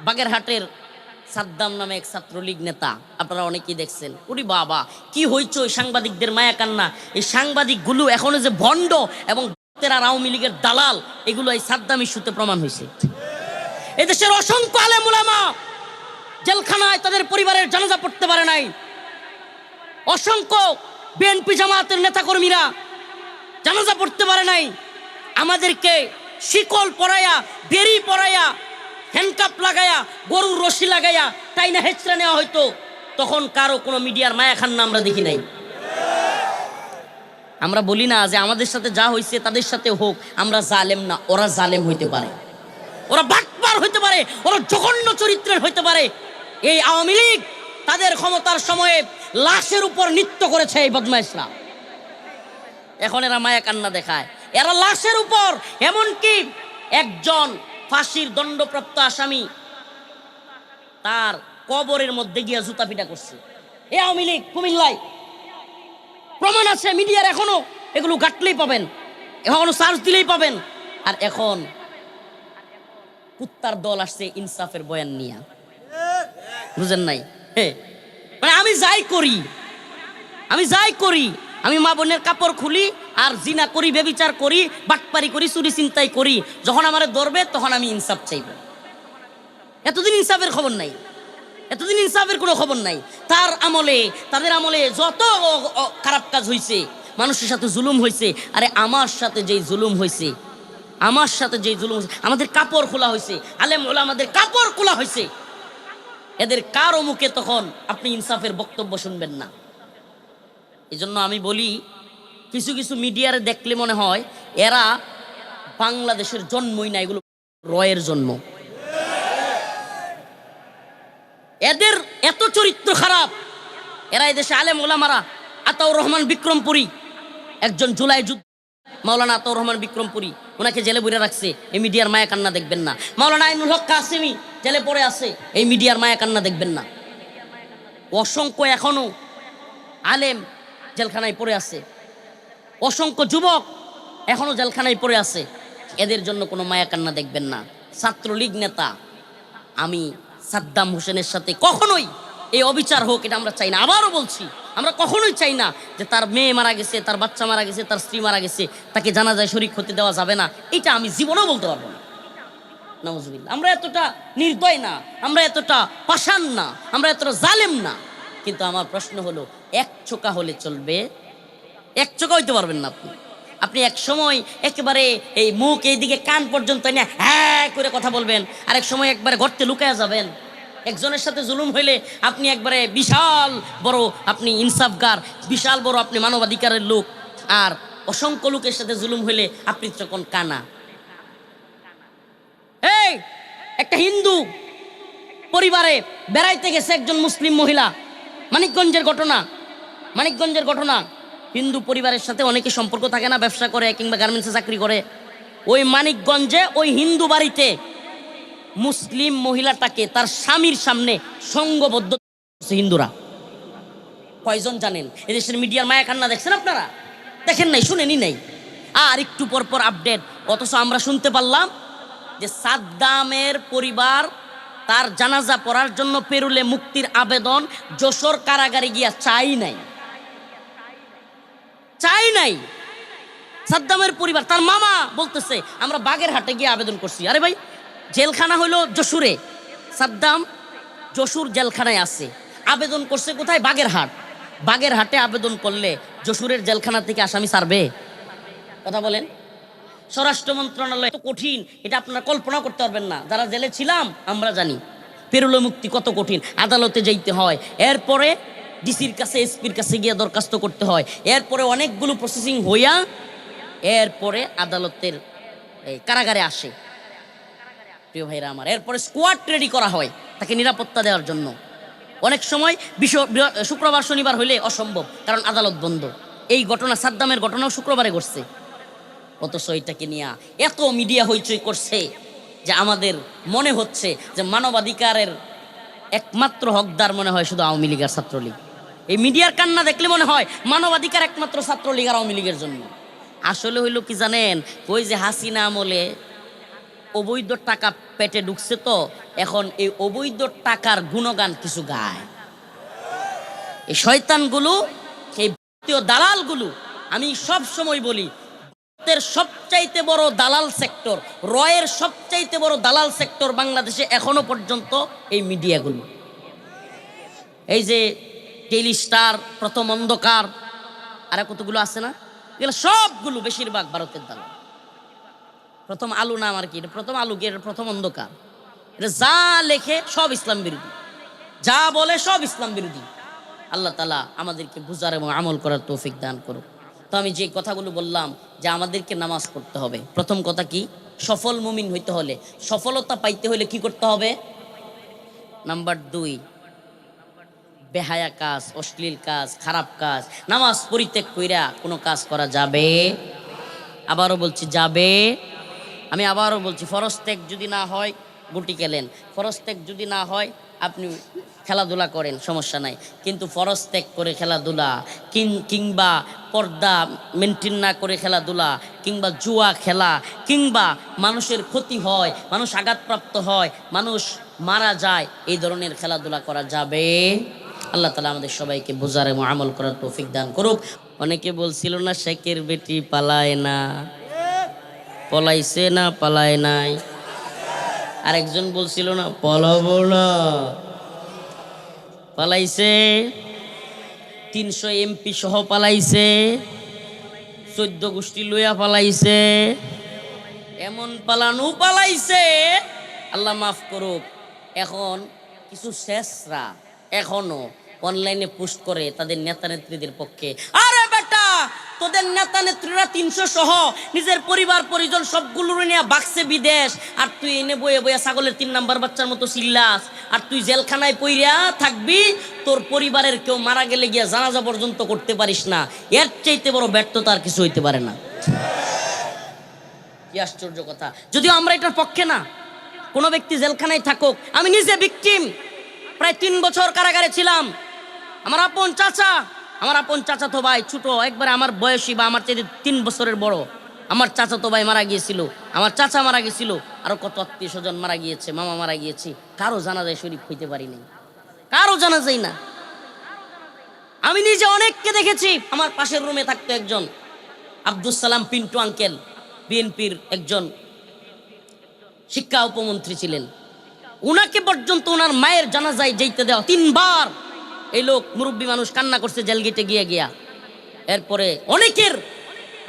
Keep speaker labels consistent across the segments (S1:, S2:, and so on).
S1: বাগেরহাটের সাদ্দাম নামে এক ছাত্রলীগ নেতা, আপনারা অনেকেই দেখছেন। ওরে বাবা, কি হয়েছে ওই সাংবাদিকদের মায়া কান্না। এই সাংবাদিকগুলো এখনো যে ভণ্ড এবং আর আওয়ামী লীগের দালাল, এগুলো এই সাদ্দাম ইস্যুতে প্রমাণ হয়েছে। এদেশের অসংখ্য আলেম উলামা জেলখানায় তাদের পরিবারের জানাজা পড়তে পারে নাই। অসংখ্য বিএনপি জামাতের নেতাকর্মীরা জানাজা পড়তে পারে নাই। আমাদেরকে শিকল পরাইয়া, বেরি পরাইয়া, হ্যান্ডকাপ লাগাইয়া, গরুর রশি লাগাইয়া টাইনা হেঁচড়ে নেওয়া হয়তো, তখন কারো কোনো মিডিয়ার মায়া খান্না আমরা দেখি নাই। আমরা বলি না যে আমাদের সাথে যা হয়েছে তাদের সাথে হোক, আমরা জালেম না, ওরা জালেম হইতে পারে, ওরা বাটপার হইতে পারে, ওরা জঘন্য চরিত্রের হইতে পারে। এই আওয়ামী লীগ তাদের ক্ষমতার সময়ে লাশের উপর নৃত্য করেছে এই বদমাইশরা। এখন এরা মায়া কান্না দেখায়, এরা লাশের উপর, এমনকি একজন ফাঁসির দণ্ডপ্রাপ্ত আসামি তার কবরের মধ্যে গিয়া জুতা পিটা করছে এই আওয়ামী লীগ। কুমিল্লায় প্রমাণ আছে, মিডিয়ার এখনো এগুলো ঘাটলেই পাবেন, এখনো সার্চ দিলেই পাবেন। আর এখন কুত্তার দল আসছে ইনসাফের বয়ান নিয়ে, বুঝেন নাই? মানে আমি যাই করি, আমি মা বোনের কাপড় খুলি আর জিনা করি, বেবিচার করি, বাটপারি করি, চুরি চিন্তাই করি, যখন আমারে ধরবে তখন আমি ইনসাফ চাইব। এতদিন ইনসাফের খবর নাই, এতদিন ইনসাফের কোনো খবর নাই। তাদের আমলে যত খারাপ কাজ হয়েছে, মানুষের সাথে জুলুম হয়েছে। আরে আমার সাথে যেই জুলুম হয়েছে, আমাদের কাপড় খোলা হয়েছে, আলেম ওলামাদের কাপড় খোলা হয়েছে, এদের কারো মুখে তখন আপনি ইনসাফের বক্তব্য শুনবেন না। এই জন্য আমি বলি, কিছু কিছু মিডিয়ারে দেখলে মনে হয় এরা বাংলাদেশের জন্মই না, এগুলো রয়ের জন্ম। এদের এত চরিত্র খারাপ, এরা এদেশে আলেম ওলামারা, আতাউর রহমান বিক্রমপুরী, একজন জুলাই যুদ্ধ মাওলানা আতাউর রহমান বিক্রমপুরী, ওনাকে জেলে বইরে রাখছে, এই মিডিয়ার মায়া কান্না দেখবেন না। মাওলানা আইনুল হক কাসেমি জেলে পড়ে আছে, এই মিডিয়ার মায়া কান্না দেখবেন না। অসংখ্য এখনো আলেম জেলখানায় পড়ে আছে, অসংখ্য যুবক এখনো জেলখানায় পড়ে আছে, এদের জন্য কোনো মায়া কান্না দেখবেন না। ছাত্রলীগ নেতা আমি সাদ্দাম হোসেনের সাথে কখনোই এই অবিচার হোক, এটা আমরা চাই না। আবারও বলছি, আমরা কখনোই চাই না যে তার মেয়ে মারা গেছে, তার বাচ্চা মারা গেছে, তার স্ত্রী মারা গেছে, তাকে জানাজায় শরীক হতে দেওয়া যাবে না, এটা আমি জীবনেও বলতে পারবো না। নাউজুবিল্লাহ। আমরা এতটা নির্দয় না, আমরা এতটা পাষাণ না, আমরা এতটা জালেম না। কিন্তু আমার প্রশ্ন হলো, এক চোখা হলে চলবে? এক চোখা হইতে পারবেন না আপনি এক সময় একেবারে এই মুখ এইদিকে কান পর্যন্ত না হ্যাঁ করে কথা বলবেন, আর এক সময় একবারে গর্তে লুকায়া যাবেন। একজনের সাথে জুলুম হইলে আপনি একবারে বিশাল বড় আপনি ইনসাফগার, বিশাল বড় আপনি মানবাধিকারের লোক, আর অসংখ্য লোকের সাথে জুলুম হইলে আপনি তখন কানা। এই একটা হিন্দু পরিবারে বেড়াইতে গেছে একজন মুসলিম মহিলা, মানিকগঞ্জের ঘটনা। হিন্দু পরিবারের সাথে অনেকে সম্পর্ক থাকে না, ব্যবসা করে কিংবা গার্মেন্টসে চাকরি করে। ওই মানিকগঞ্জে ওই হিন্দু বাড়িতে মুসলিম মহিলাটাকে তার স্বামীর সামনে সঙ্গবদ্ধ হিন্দুরা। কয়জন জানেন? এদেশের মিডিয়ার মায়া কান্না দেখছেন আপনারা? দেখেন নাই, শুনেনি নাই। আর একটু পর পর আপডেট। অথচ আমরা শুনতে পারলাম যে সাদ্দামের পরিবার তার জানাজা পড়ার জন্য পেরুলে মুক্তির আবেদন যশোর কারাগারে গিয়া চাই নাই। সাদ্দামের পরিবার, তার মামা বলতেছে আমরা বাগেরহাটে গিয়ে আবেদন করছি। আরে ভাই, জেলখানা হলো যশোরে, সাদ্দাম যশোর জেলখানায় আছে, আবেদন করছে কোথায়? বাগেরহাটে আবেদন করলে যশোরের জেলখানা থেকে আসামি ছাড়বে? কথা বলেন। স্বরাষ্ট্র মন্ত্রণালয় এত কঠিন, এটা আপনারা কল্পনা করতে পারবেন না। যারা জেলে ছিলাম আমরা জানি পেরুলে মুক্তি কত কঠিন। আদালতে যাইতে হয়, এরপরে ডিসির কাছে, এসপির কাছে গিয়ে দরখাস্ত করতে হয়, এরপরে অনেকগুলো প্রসেসিং হইয়া এরপরে আদালতের কারাগারে আসে। প্রিয় ভাইরা আমার, এরপরে স্কোয়াড রেডি করা হয় তাকে নিরাপত্তা দেওয়ার জন্য। অনেক সময় শুক্রবার শনিবার হইলে অসম্ভব, কারণ আদালত বন্ধ। এই ঘটনা, সাদ্দামের ঘটনাও শুক্রবারে ঘটছে। অথচ এটাকে নিয়ে এত মিডিয়া হইচই করছে যে আমাদের মনে হচ্ছে যে মানবাধিকারের একমাত্র হকদার মনে হয় শুধু আওয়ামী লীগ আর ছাত্রলীগ। এই মিডিয়ার কান্না দেখলে মনে হয় মানবাধিকার একমাত্র ছাত্রলীগ আর আওয়ামী লীগের জন্য। আসলে হইল কি জানেন? ওই যে হাসিনা আমলে অবৈধ টাকা পেটে ঢুকছে, তো এখন এই অবৈধ টাকার গুণগান কিছু গায় এই শয়তানগুলো, এই ভারতীয় দালালগুলো। আমি সব সময় বলি, ভারতের সবচাইতে বড় দালাল সেক্টর, রয়ের সবচাইতে বড় দালাল সেক্টর বাংলাদেশে এখনো পর্যন্ত এই মিডিয়াগুলো। এই যে ডেইলি স্টার, প্রথম অন্ধকার, আর কতগুলো আছে না, এগুলো সবগুলো বেশিরভাগ ভারতের দালাল। প্রথম আলো নাম আর কি, এটা প্রথম আলো কি, এটা প্রথম অন্ধকার। এটা যা লেখে সব ইসলাম বিরোধী, যা বলে সব ইসলাম বিরোধী। আল্লাহ তাআলা আমাদেরকে বুঝার এবং আমল করার তৌফিক দান করুক। তো আমি যে কথাগুলো বললাম যে আমাদেরকে নামাজ পড়তে হবে, প্রথম কথা কি, সফল মুমিন হইতে হলে, সফলতা পাইতে হলে কি করতে হবে? নাম্বার 2, বেহায়া কাজ, অশ্লীল কাজ, খারাপ কাজ, নামাজ পরিত্যাগ কইরা কোনো কাজ করা যাবে? আবারও বলছি, যাবে। আমি আবারও বলছি, ফরজ ত্যাগ যদি না হয় গুটি খেলেন, ফরজ ত্যাগ যদি না হয় আপনি খেলাধুলা করেন, সমস্যা নাই। কিন্তু ফরজ ত্যাগ করে খেলাধুলা, কিংবা পর্দা মেনটেন না করে খেলাধুলা, কিংবা জুয়া খেলা, কিংবা মানুষের ক্ষতি হয়, মানুষ আঘাতপ্রাপ্ত হয়, মানুষ মারা যায়, এই ধরনের খেলাধুলা করা যাবে? আল্লাহ তাআলা আমাদের সবাইকে বোঝার এবং আমল করার তৌফিক দান করুক। অনেকে বলছিল না শেখের বেটি পালায় না, পলাইছে না পালায় নাই? আরেকজন বলছিল না পলাবো না, পালাইছে। 300 এমপি সহ পালাইছে, 14 গোষ্ঠী লইয়া পালাইছে, এমন পালানো পালাইছে, আল্লাহ মাফ করুক। এখন কিছু শেষরা এখনো অনলাইনে পোস্ট করে তাদের নেতা নেত্রীদের পক্ষে, আরে বেটা তোদের নেতা নেত্রীরা 300 সহ নিজের পরিবার পরিজন সবগুলো নিয়ে বাক্সে বিদেশ, আর তুই এনে বয়ে বয়ে ছাগলের 3 নাম্বার বাচ্চার মতো চিল্লাস, আর তুই জেলখানায় পইরা থাকবি, তোর পরিবারের কেউ মারা গেলে গিয়া জানাজা পর্যন্ত করতে পারিস না। এর চাইতে বড় ব্যর্থতা আর কিছু হইতে পারে না। কি আশ্চর্য কথা! যদিও আমরা এটার পক্ষে না, কোনো ব্যক্তি জেলখানায় থাকুক। আমি নিজে ভিকটিম, প্রায় 3 বছর কারাগারে ছিলাম। আমার আপন চাচা তো ভাই, ছোট একবারে আমার বয়সী বা আমার চেয়ে 3 বছরের বড়, আমার চাচা তো ভাই মারা গিয়েছিল, আমার চাচা মারা গিয়েছিল, আরো কত আত্মীয় স্বজন মারা গিয়েছে, মামা মারা গিয়েছে, কারো জানাজায় শরীক হইতে পারি নাই, কারো জানাজাই না। আমি নিজে অনেককে দেখেছি। আমার পাশের রুমে থাকতো একজন আব্দুল সালাম পিন্টু আঙ্কেল, বিএনপির একজন শিক্ষা উপমন্ত্রী ছিলেন। উনাকে পর্যন্ত ওনার মায়ের জানাজায় যেতে দেওয়া 3 বার। এই লোক মুরব্বী মানুষ কান্না করছে জেল গেটে গিয়া। এরপরে অনেকের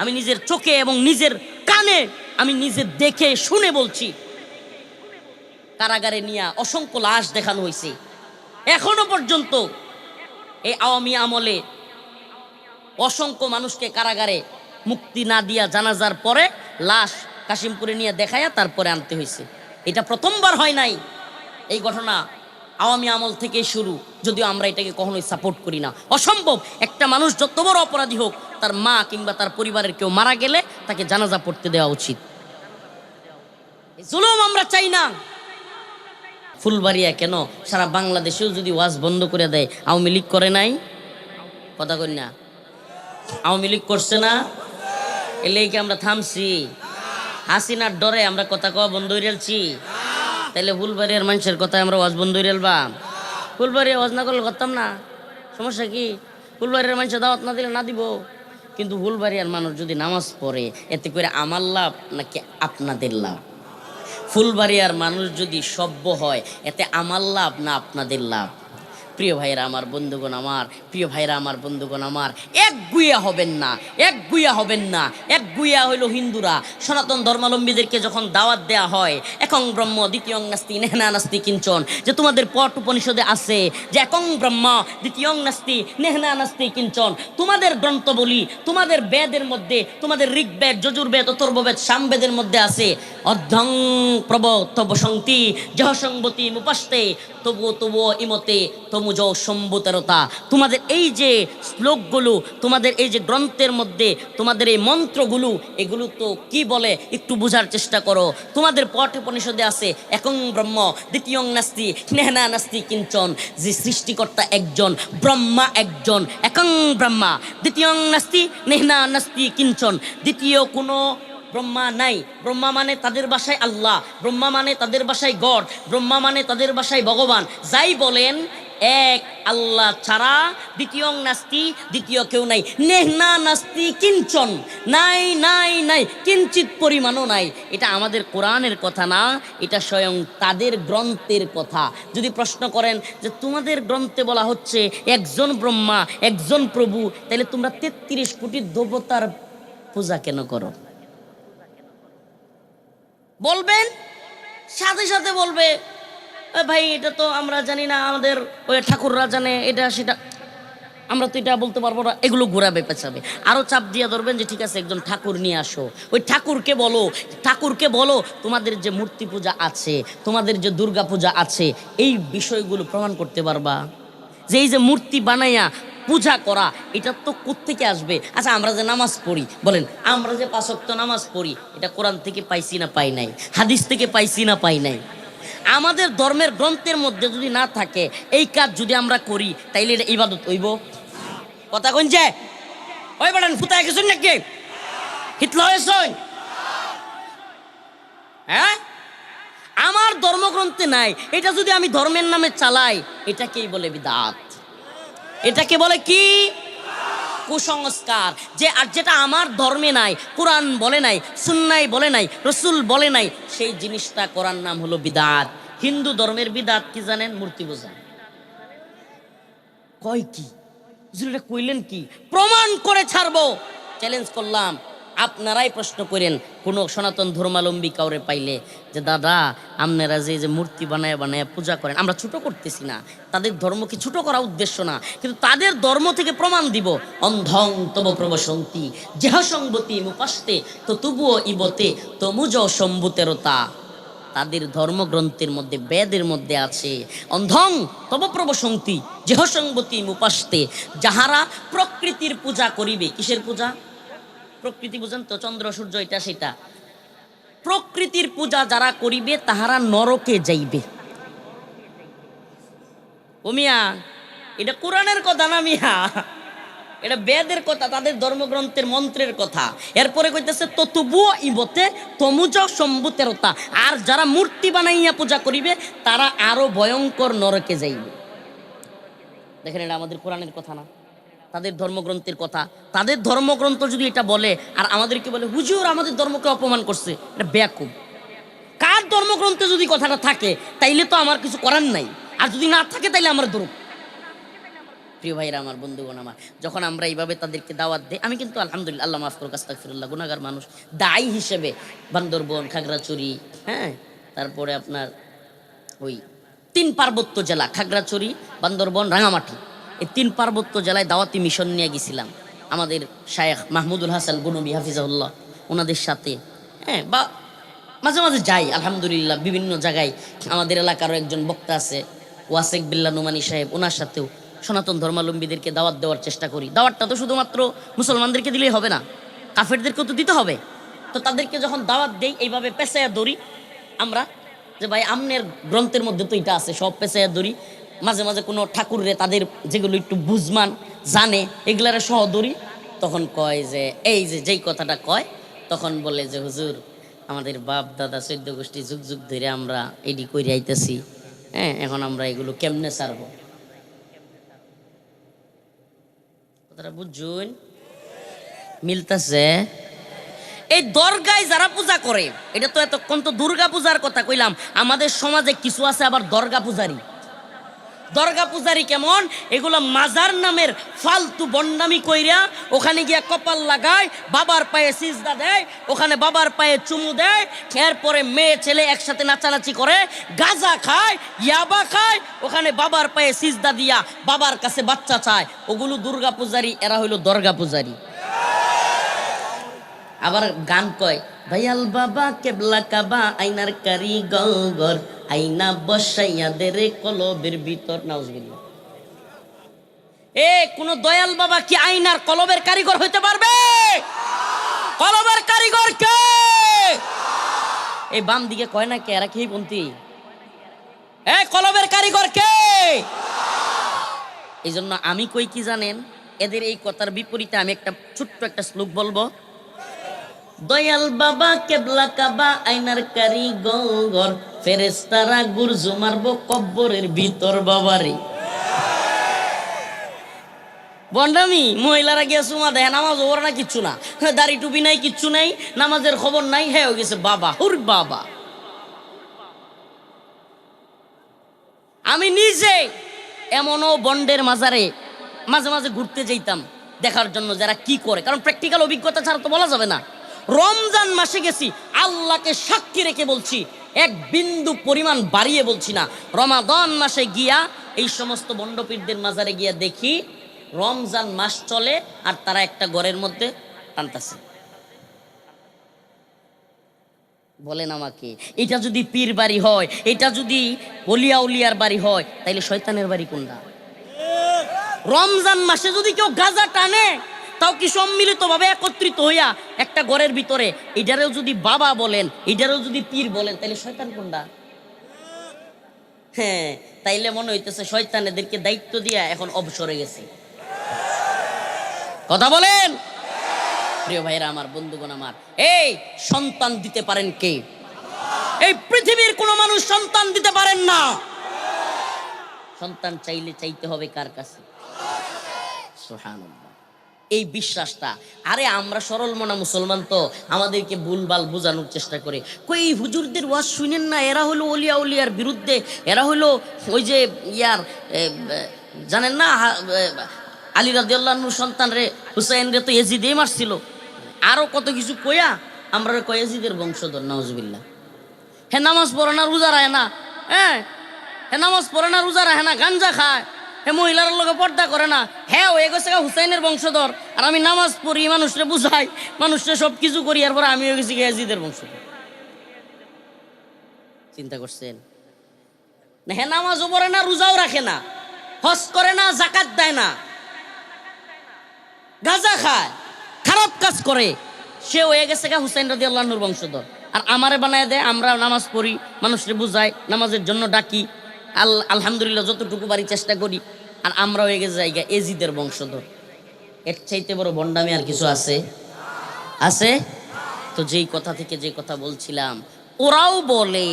S1: আমি নিজের চোখে এবং নিজের কানে আমি নিজে দেখে শুনে বলছি, কারাগারে নিয়ে অসংখ্য লাশ দেখানো হয়েছে। এখনো পর্যন্ত এই আওয়ামী আমলে অসংখ্য মানুষকে কারাগারে মুক্তি না দিয়া জানাজার পরে লাশ কাশিমপুরে নিয়ে দেখায়া তারপরে আনতে হয়েছে। এটা প্রথমবার হয় নাই, এই ঘটনা আওয়ামী আমল থেকে শুরু। যদিও আমরা এটাকে কখনোই সাপোর্ট করি না। অসম্ভব, একটা মানুষ যত বড় অপরাধী হোক, তার মা কিংবা তার পরিবারের কেউ মারা গেলে তাকে জানাজা পড়তে দেওয়া উচিত। জুলুম আমরা চাই না। ফুলবাড়িয়া কেন, সারা বাংলাদেশেও যদি ওয়াজ বন্ধ করে দেয়, আওয়ামী লীগ করে নাই? কথা কই না? আওয়ামী লীগ করছে না? এলেই কি আমরা থামছি? হাসিনার ডরে আমরা কথা কওয়া বন্ধ হয়ে গেলছি? তাইলে ফুলবাড়িয়ার মানুষের কথায় আমরা ওয়াজ বন্ধ হয়ে গেলবা? ফুলবাড়িয়া ওয়াজ না করলে করতাম না, সমস্যা কি? ফুলবাড়িয়ার মানুষের দাওয়াত না দিলে না দিব, কিন্তু ফুলবাড়িয়ার মানুষ যদি নামাজ পড়ে এতে করে আমার লাভ নাকি আপনাদের লাভ? ফুলবাড়িয়ার মানুষ যদি সভ্য হয় এতে আমার লাভ না আপনাদের লাভ? প্রিয় ভাইরা আমার, বন্ধুগণ আমার, প্রিয় ভাইরা আমার, বন্ধুগণ আমার, এক গুইয়া হবেন না, এক গুইয়া হবেন না। এক গুইয়া হইল হিন্দুরা। সনাতন ধর্মাবলম্বীদেরকে যখন দাওয়াত দেয়া হয়, একং ব্রহ্ম দ্বিতীয়ং নাস্তি নেহনা নাস্তি কিঞ্চন, যে তোমাদের পট উপনিষদে আছে যে একং ব্রহ্ম দ্বিতীয়ং নাস্তি নেহনা নাস্তি কিঞ্চন, তোমাদের গ্রন্থ বলি, তোমাদের বেদের মধ্যে, তোমাদের ঋগ্বেদ, যজুর্বেদ, অথর্ববেদ, সামবেদের মধ্যে আছে অর্ধং প্রব তব সংতি জহ সংবতী মুপাস্তে তবুও ইমতে তমুজ সম্ভুতারতা। তোমাদের এই যে শ্লোকগুলো, তোমাদের এই যে গ্রন্থের মধ্যে তোমাদের এই মন্ত্রগুলো, এগুলো তো কি বলে একটু বোঝার চেষ্টা করো। তোমাদের পট উপনিষদে আছে একং ব্রহ্ম দ্বিতীয়ং নাস্তি নেহনা নাস্তি কিঞ্চন, যে সৃষ্টিকর্তা একজন, ব্রহ্মা একজন, একং ব্রহ্মা দ্বিতীয়ং নাস্তি নেহনা নাস্তি কিঞ্চন, দ্বিতীয় কোনো ব্রহ্মা নাই। ব্রহ্মা মানে তাদের ভাষায় আল্লাহ, ব্রহ্মা মানে তাদের ভাষায় গড, ব্রহ্মা মানে তাদের ভাষায় ভগবান। যাই বলেন, এক আল্লাহ ছাড়া দ্বিতীয় নাস্তি, দ্বিতীয় কেউ নাই। নেহনা নাস্তি কিঞ্চন, নাই নাই নাই, কিঞ্চিত পরিমাণও নাই। এটা আমাদের কোরআনের কথা না, এটা স্বয়ং তাদের গ্রন্থের কথা। যদি প্রশ্ন করেন যে তোমাদের গ্রন্থে বলা হচ্ছে একজন ব্রহ্মা একজন প্রভু, তাহলে তোমরা ৩৩ কোটি দেবতার পূজা কেন করো? বলবেন, সাথে সাথে বলবে ভাই এটা তো আমরা জানি না, আমাদের ওই ঠাকুররা জানে, এটা সেটা, আমরা তো এটা বলতে পারবো না। এগুলো ঘোরাবে পেঁচাবে, আরও চাপ দিয়ে ধরবেন যে ঠিক আছে একজন ঠাকুর নিয়ে আসো, ওই ঠাকুরকে বলো, ঠাকুরকে বলো তোমাদের যে মূর্তি পূজা আছে, তোমাদের যে দুর্গা পূজা আছে, এই বিষয়গুলো প্রমাণ করতে পারবা? যে এই যে মূর্তি বানাইয়া পূজা করা, এটা তো কোত্থেকে আসবে? আচ্ছা আমরা যে নামাজ পড়ি, বলেন আমরা যে ৫ ওয়াক্ত নামাজ পড়ি, এটা কোরআন থেকে পাইছি না পাই নাই? হাদিস থেকে পাইছি না পাই নাই? আমাদের ধর্মের গ্রন্থের মধ্যে যদি না থাকে, এই কাজ যদি আমরা করি, তাইলে এটা ইবাদত হইব? কথা কইন যে ওই বলেন ফুতায় গেছেন নাকি? হিতলা হয়েছেন? হ্যাঁ, আমার ধর্মগ্রন্থে নাই, এটা যদি আমি ধর্মের নামে চালাই, এটাকেই বলে বিদআত। এটাকে বলে কি? কুসংস্কার। যে আর যেটা আমার ধর্মে নাই, কোরআন বলে নাই, সুন্নাই বলে নাই, রসুল বলে নাই, সেই জিনিসটা করার নাম হলো বিদআত। হিন্দু ধর্মের বিদআত কি জানেন? মূর্তি পূজা। কয় কি এটা কইলেন কি? প্রমাণ করে ছাড়বো, চ্যালেঞ্জ করলাম। আপনারাই প্রশ্ন করেন কোনো সনাতন ধর্মাবলম্বী কাউরে পাইলে যে দাদা আপনারা যে মূর্তি বানায় বানায় পূজা করেন, আমরা ছোট করতেছি না, তাদের ধর্মকে ছোট করা উদ্দেশ্য না, কিন্তু তাদের ধর্ম থেকে প্রমাণ দিব। অন্ধং তব প্রবসন্তি যেহ সংবতি মুপাস্তে তো তবুও ইবতে তমুজ সম্ভুতেরতা। তাদের ধর্মগ্রন্থের মধ্যে, বেদের মধ্যে আছে অন্ধং তব প্রবসন্তি যেহ সংবতি মুপাস্তে, যাহারা প্রকৃতির পূজা করিবে। কিসের পূজা? প্রকৃতি বুঝেন তো, চন্দ্র সূর্য এটা সেটা। প্রকৃতির পূজা যারা করিবে তাহারা নরকে যাইবে। ও মিয়া, এটা কোরআনের কথা না মিয়া, এটা বেদের কথা, তাদের ধর্মগ্রন্থের মন্ত্রের কথা। এরপরে কইতেছে ততুবুও ইবতে তমুজ সম্ভুতেরতা, আর যারা মূর্তি বানাইয়া পূজা করিবে তারা আরো ভয়ঙ্কর নরকে যাইবে। দেখেন, এটা আমাদের কোরআনের কথা না, তাদের ধর্মগ্রন্থের কথা। তাদের ধর্মগ্রন্থ যদি এটা বলে আর আমাদেরকে বলে হুজুর আমাদের ধর্মকে অপমান করছে, এটা বেয়াকুব। কার ধর্মগ্রন্থে যদি কথাটা থাকে তাইলে তো আমার কিছু করার নাই, আর যদি না থাকে তাইলে আমার দরুক। প্রিয় ভাইরা আমার, বন্ধুগণ আমার, যখন আমরা এইভাবে তাদেরকে দাওয়াত দেই, আমি কিন্তু আলহামদুলিল্লাহ, আল্লাহ মাফ করুক, আস্তাগফিরুল্লাহ, গুনাহগার মানুষ, দায়ী হিসেবে বান্দরবন, খাগড়াছড়ি, হ্যাঁ, তারপরে আপনার ওই 3 পার্বত্য জেলা খাগড়াছড়ি, বান্দরবন, রাঙামাটি, এই 3 পার্বত্য জেলায় দাওয়াতি মিশন নিয়ে গেছিলাম আমাদের শায়েখ মাহমুদুল হাসান গনবী হাফিজাহুল্লাহ, ওনাদের সাথে। হ্যাঁ, বা মাঝে মাঝে যাই আলহামদুলিল্লাহ বিভিন্ন জায়গায়। আমাদের এলাকারও একজন বক্তা আছে ওয়াসেক বিল্লাহ নোমানি সাহেব, ওনার সাথেও সনাতন ধর্মাবলম্বীদেরকে দাওয়াত দেওয়ার চেষ্টা করি। দাওয়াতটা তো শুধুমাত্র মুসলমানদেরকে দিলেই হবে না, কাফেরদেরকেও তো দিতে হবে। তো তাদেরকে যখন দাওয়াত দেই, এইভাবে পেঁচাইয়া ধরি আমরা, যে ভাই আমনের গ্রন্থের মধ্যে তো এটা আছে, সব পেঁচাইয়া ধরি। মাঝে মাঝে কোনো ঠাকুরে তাদের যেগুলো একটু বুঝমান জানে এগুলারে সহ ধরি। তখন কয় যে এই যে যেই কথাটা কয়, তখন বলে যে হুজুর আমাদের বাপ দাদা 14 গোষ্ঠী যুগ যুগ ধরে আমরা এডি করে আইতেছি, হ্যাঁ, এখন আমরা এগুলো কেমনে ছাড়বো? কথাটা বুঝুন, মিলতেছে? এই দরগায় যারা পূজা করে, এটা তো এতক্ষণ তো দুর্গা পূজার কথা কইলাম, আমাদের সমাজে কিছু আছে আবার দরগা পূজারী। দরগা পূজারী কেমন? এগুলো মাজার নামের ফালতু বন্ডামি কইরা ওখানে গিয়া কপাল লাগায়, বাবার পায়ে সিজদা দেয়, ওখানে বাবার পায়ে চুমু দেয়, এরপরে মেয়ে ছেলে একসাথে নাচানাচি করে, গাঁজা খায়, ইয়াবা খায়, ওখানে বাবার পায়ে সিজদা দিয়া বাবার কাছে বাচ্চা চায়। ওগুলো দুর্গা পূজারী, এরা হইল দরগা পূজারী। আবার গান কয় ভাইয়াল বাবা কেবলা কাবা আইনার কারিগর, আইনা বসাইয়া দে রে কলবের ভিতর। নাউজুবিল্লাহ। কোন দয়াল বাবা কি আইনার কলবের কারিগর হইতে পারবে? কলবের কারিগর কে? এই বাম দিকে কয় না কে, এরা কি বন্তি? কলবের কারিগর কে? এই জন্য আমি কই কি জানেন, এদের এই কথার বিপরীতে আমি একটা ছোট্ট একটা শ্লোক বলবো। দয়াল বাবা কেবলা কাবা আইনার কারিগর, ফেরেশতারা গুরজু মারবো কব্বরের ভিতর বাবারে। বন্ডামি, মহিলারা গিয়ে চুমা দেয়, নামাজ ওর না কিচ্ছু না, দাড়ি টুপি নাই, কিচ্ছু নাই, নামাজের খবর নাই, হ্যাঁ হয়ে গেছে বাবা। হুর বাবা, আমি নিজে এমনও বন্ডের মাজারে মাঝে মাঝে ঘুরতে যেতাম দেখার জন্য যারা কি করে, কারণ প্র্যাকটিক্যাল অভিজ্ঞতা ছাড়া তো বলা যাবে না। রমজান মাসে গেছি, আল্লাহকে সাক্ষী রেখে বলছি, এক বিন্দু পরিমাণ বাড়িয়ে বলছি না। রমাদান মাসে গিয়া এই সমস্ত বন্ডপীরদের মাজারে গিয়া দেখি রমজান মাস চলে আর তারা একটা ঘরের মধ্যে টানতেছে। বলেন আমাকে, এটা যদি পীর বাড়ি হয়, এটা যদি ওলিয়া উলিয়ার বাড়ি হয়, তাইলে শয়তানের বাড়ি কোনটা? রমজান মাসে যদি কেউ গাঁজা টানে, তাও কি সম্মিলিত ভাবে একত্রিত হইয়া একটা ঘরের ভিতরে, এটারেও যদি বাবা বলেন, এটারেও যদি পীর বলেন, তাইলে শয়তান কোনটা? হ্যাঁ, তাইলে মনে হইতেছে শয়তান এদেরকে দায়িত্ব দিয়া এখন অবসরে গেছে। কথা বলেন প্রিয় ভাইরা আমার, বন্ধুগণ আমার। এই সন্তান দিতে পারেন কে? এই পৃথিবীর কোন মানুষ সন্তান দিতে পারেন না। সন্তান চাইলে চাইতে হবে কার কাছে? সুবহানাল্লাহ। এই বিশ্বাসটা, আরে আমরা সরল মনা মুসলমান তো আমাদেরকে ভুলভাল বোঝানোর চেষ্টা করে, কই হুজুরদের ওয়াজ শুনেন না, এরা হলো ওলিয়া উলিয়ার বিরুদ্ধে, এরা হলো ওই যে ইয়ার জানেন না আলী রাদিয়াল্লাহু আনহু সন্তান রে হুসাইন রে তো ইয়াজিদে মারছিল, আরো কত কিছু কইয়া আমরা কয় ইয়াজিদের বংশধর। নাউজুবিল্লাহ। হ্যাঁ, নামাজ পড়ে না, রোজা রাখে না, হ্যাঁ নামাজ পড়ে না, রোজা রাখে না, গাঞ্জা খায়, হ্যাঁ মহিলার লোকে পর্দা করে না, হ্যাঁ হয়ে গেছে হুসাইনের বংশধর। আর আমি নামাজ পড়ি, মানুষরে বুঝাই, মানুষরে সব কিছু করি, এরপর আমি হয়ে গেছি ইয়াজিদের বংশধর। চিন্তা করছেন না? হ্যাঁ নামাজও পড়ে না, রোজাও রাখে না, হজ করে না, যাকাত দেয় না, গাঁজা খায়, খারাপ কাজ করে, সে হয়ে গেছে হুসাইন রাদিয়াল্লাহু আনহুর বংশধর। আর আমারে বানায় দেয়, আমরা নামাজ পড়ি, মানুষরে বুঝাই, নামাজের জন্য ডাকি, আলহামদুলিল্লাহ যতটুকু বাড়ি চেষ্টা করি, আর আমরা হয়ে গেছে জায়গা এজিদের বংশধর। এর চাইতে বড় ভণ্ডামি আর কিছু আছে? আছে তো। যেই কথা থেকে যে কথা বলছিলাম, ওরাও বলে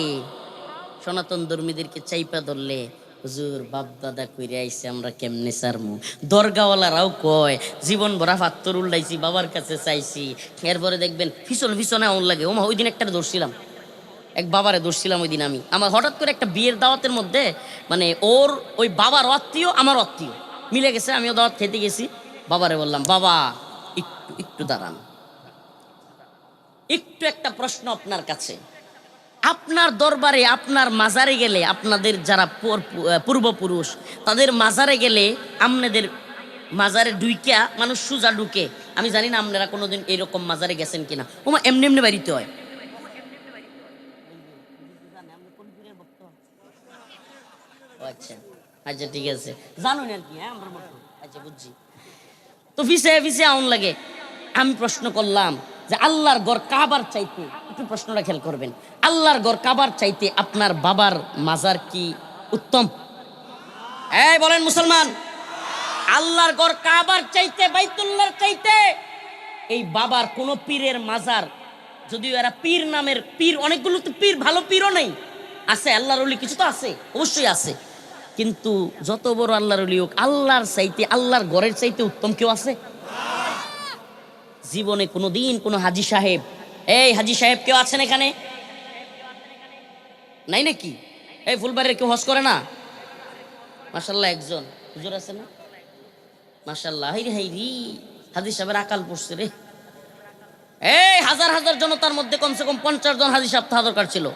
S1: সনাতন ধর্মীদেরকে চাইপা ধরলে, হুজুর বাপ দাদা কইরে আইছে, আমরা কেমনে সারমু। দরগাওয়ালারাও কয় জীবন ভরা ফাত্তর উল্লাইছি, বাবার কাছে চাইছি, এরপরে দেখবেন পিছনে আউন লাগে। ওমা, ওই দিন একটা ধরছিলাম, এক বাবারে ধরছিলাম ওই দিন আমি। আমার হঠাৎ করে একটা বিয়ের দাওয়াতের মধ্যে, মানে ওর ওই বাবার আত্মীয় আমার আত্মীয় মিলে গেছে, আমিও দাওয়াত খেতে গেছি। বাবারে বললাম, বাবা একটু একটু দাঁড়ান, একটু একটা প্রশ্ন আপনার কাছে। আপনার দরবারে, আপনার মাজারে গেলে, আপনাদের যারা পূর্বপুরুষ তাদের মাজারে গেলে, আপনাদের মাজারে ঢুইকা মানুষ সুজা ঢুকে, আমি জানি না আপনারা কোনোদিন এরকম মাজারে গেছেন কিনা। ওমা, এমনি এমনি বাড়িতে হয়। আচ্ছা আচ্ছা, ঠিক আছে, জানুন আর কি। হ্যাঁ, আমরা আচ্ছা বুঝছি তো। ফিসে আউন লাগে। আমি প্রশ্ন করলাম যে আল্লাহর ঘর কাবার চাইতে, একটু প্রশ্নটা খেয়াল করবেন, আল্লাহর ঘর কাবার চাইতে আপনার বাবার মাজার কি উত্তম? এই বলেন মুসলমান, আল্লাহর ঘর কাবার চাইতে, বাইতুল্লাহর চাইতে এই বাবার কোন পীরের মাজার, যদিও এরা পীর নামের পীর, অনেকগুলো তো পীর, ভালো পীরও নেই, আছে আল্লাহর ওলি কিছু তো আছে, অবশ্যই আছে, কিন্তু যত বড় আল্লাহর ওলি হোক, আল্লাহর চাইতে, আল্লাহর ঘরের চাইতে উত্তম কেউ আছে? জীবনে কোনোদিন কোনো হাজি সাহেব, এই হাজি সাহেব কেউ আছেন এখানে? নাই নাকি? এই ফুলবাড়ির কেউ হজ করে না? মাশাআল্লাহ, একজন হুজুর আছে না? মাশাআল্লাহ। হাইরে হাইরি, হাজি সাহেবের আকাল পড়ছে রে। এই হাজার হাজার জনতার মধ্যে কমসে কম 50 জন হাজি সাহেব থাকা দরকার ছিল।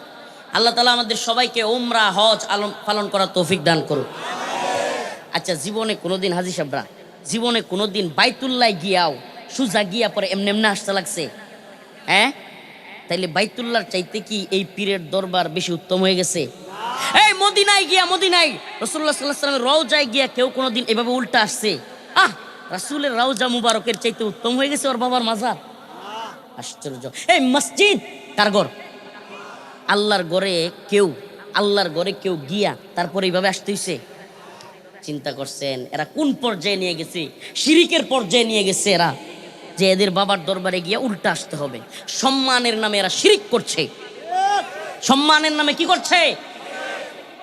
S1: আল্লাহ তাআলা আমাদের সবাইকে উমরা হজ পালন করার তৌফিক দান করুন। আচ্ছা, জীবনে কোনোদিন হাজি সাহেবরা জীবনে কোনোদিন বাইতুল্লাহ গিয়াও সুজা গিয়া পরে এমনি এমনি আসতে লাগছে? হ্যাঁ, তাইলে বাইতুল্লাহর চাইতে কি এই পীরের দরবার বেশি উত্তম হয়ে গেছে? এই মদিনায় গিয়া, মদিনায় রাসূলুল্লাহ সাল্লাল্লাহু আলাইহি ওয়াসাল্লামের রওজায় গিয়া কেউ কোনোদিন এভাবে উল্টা আসছে? রাসূলের রওজা মুবারকের চাইতে উত্তম হয়ে গেছে ওর বাবার মাজার? আশ্চর্য। এই মসজিদ কার ঘর? আল্লাহর ঘরে কেউ গিয়া তারপরে এইভাবে আসতে হইছে? চিন্তা করছেন এরা কোন পর্যায়ে নিয়ে গেছে? শিরিকের পর্যায়ে নিয়ে গেছে এরা। যে এদের বাবার দরবারে গিয়ে উল্টা আসতে হবে। সম্মানের নামে এরা শিরিক করছে। সম্মানের নামে কি করছে?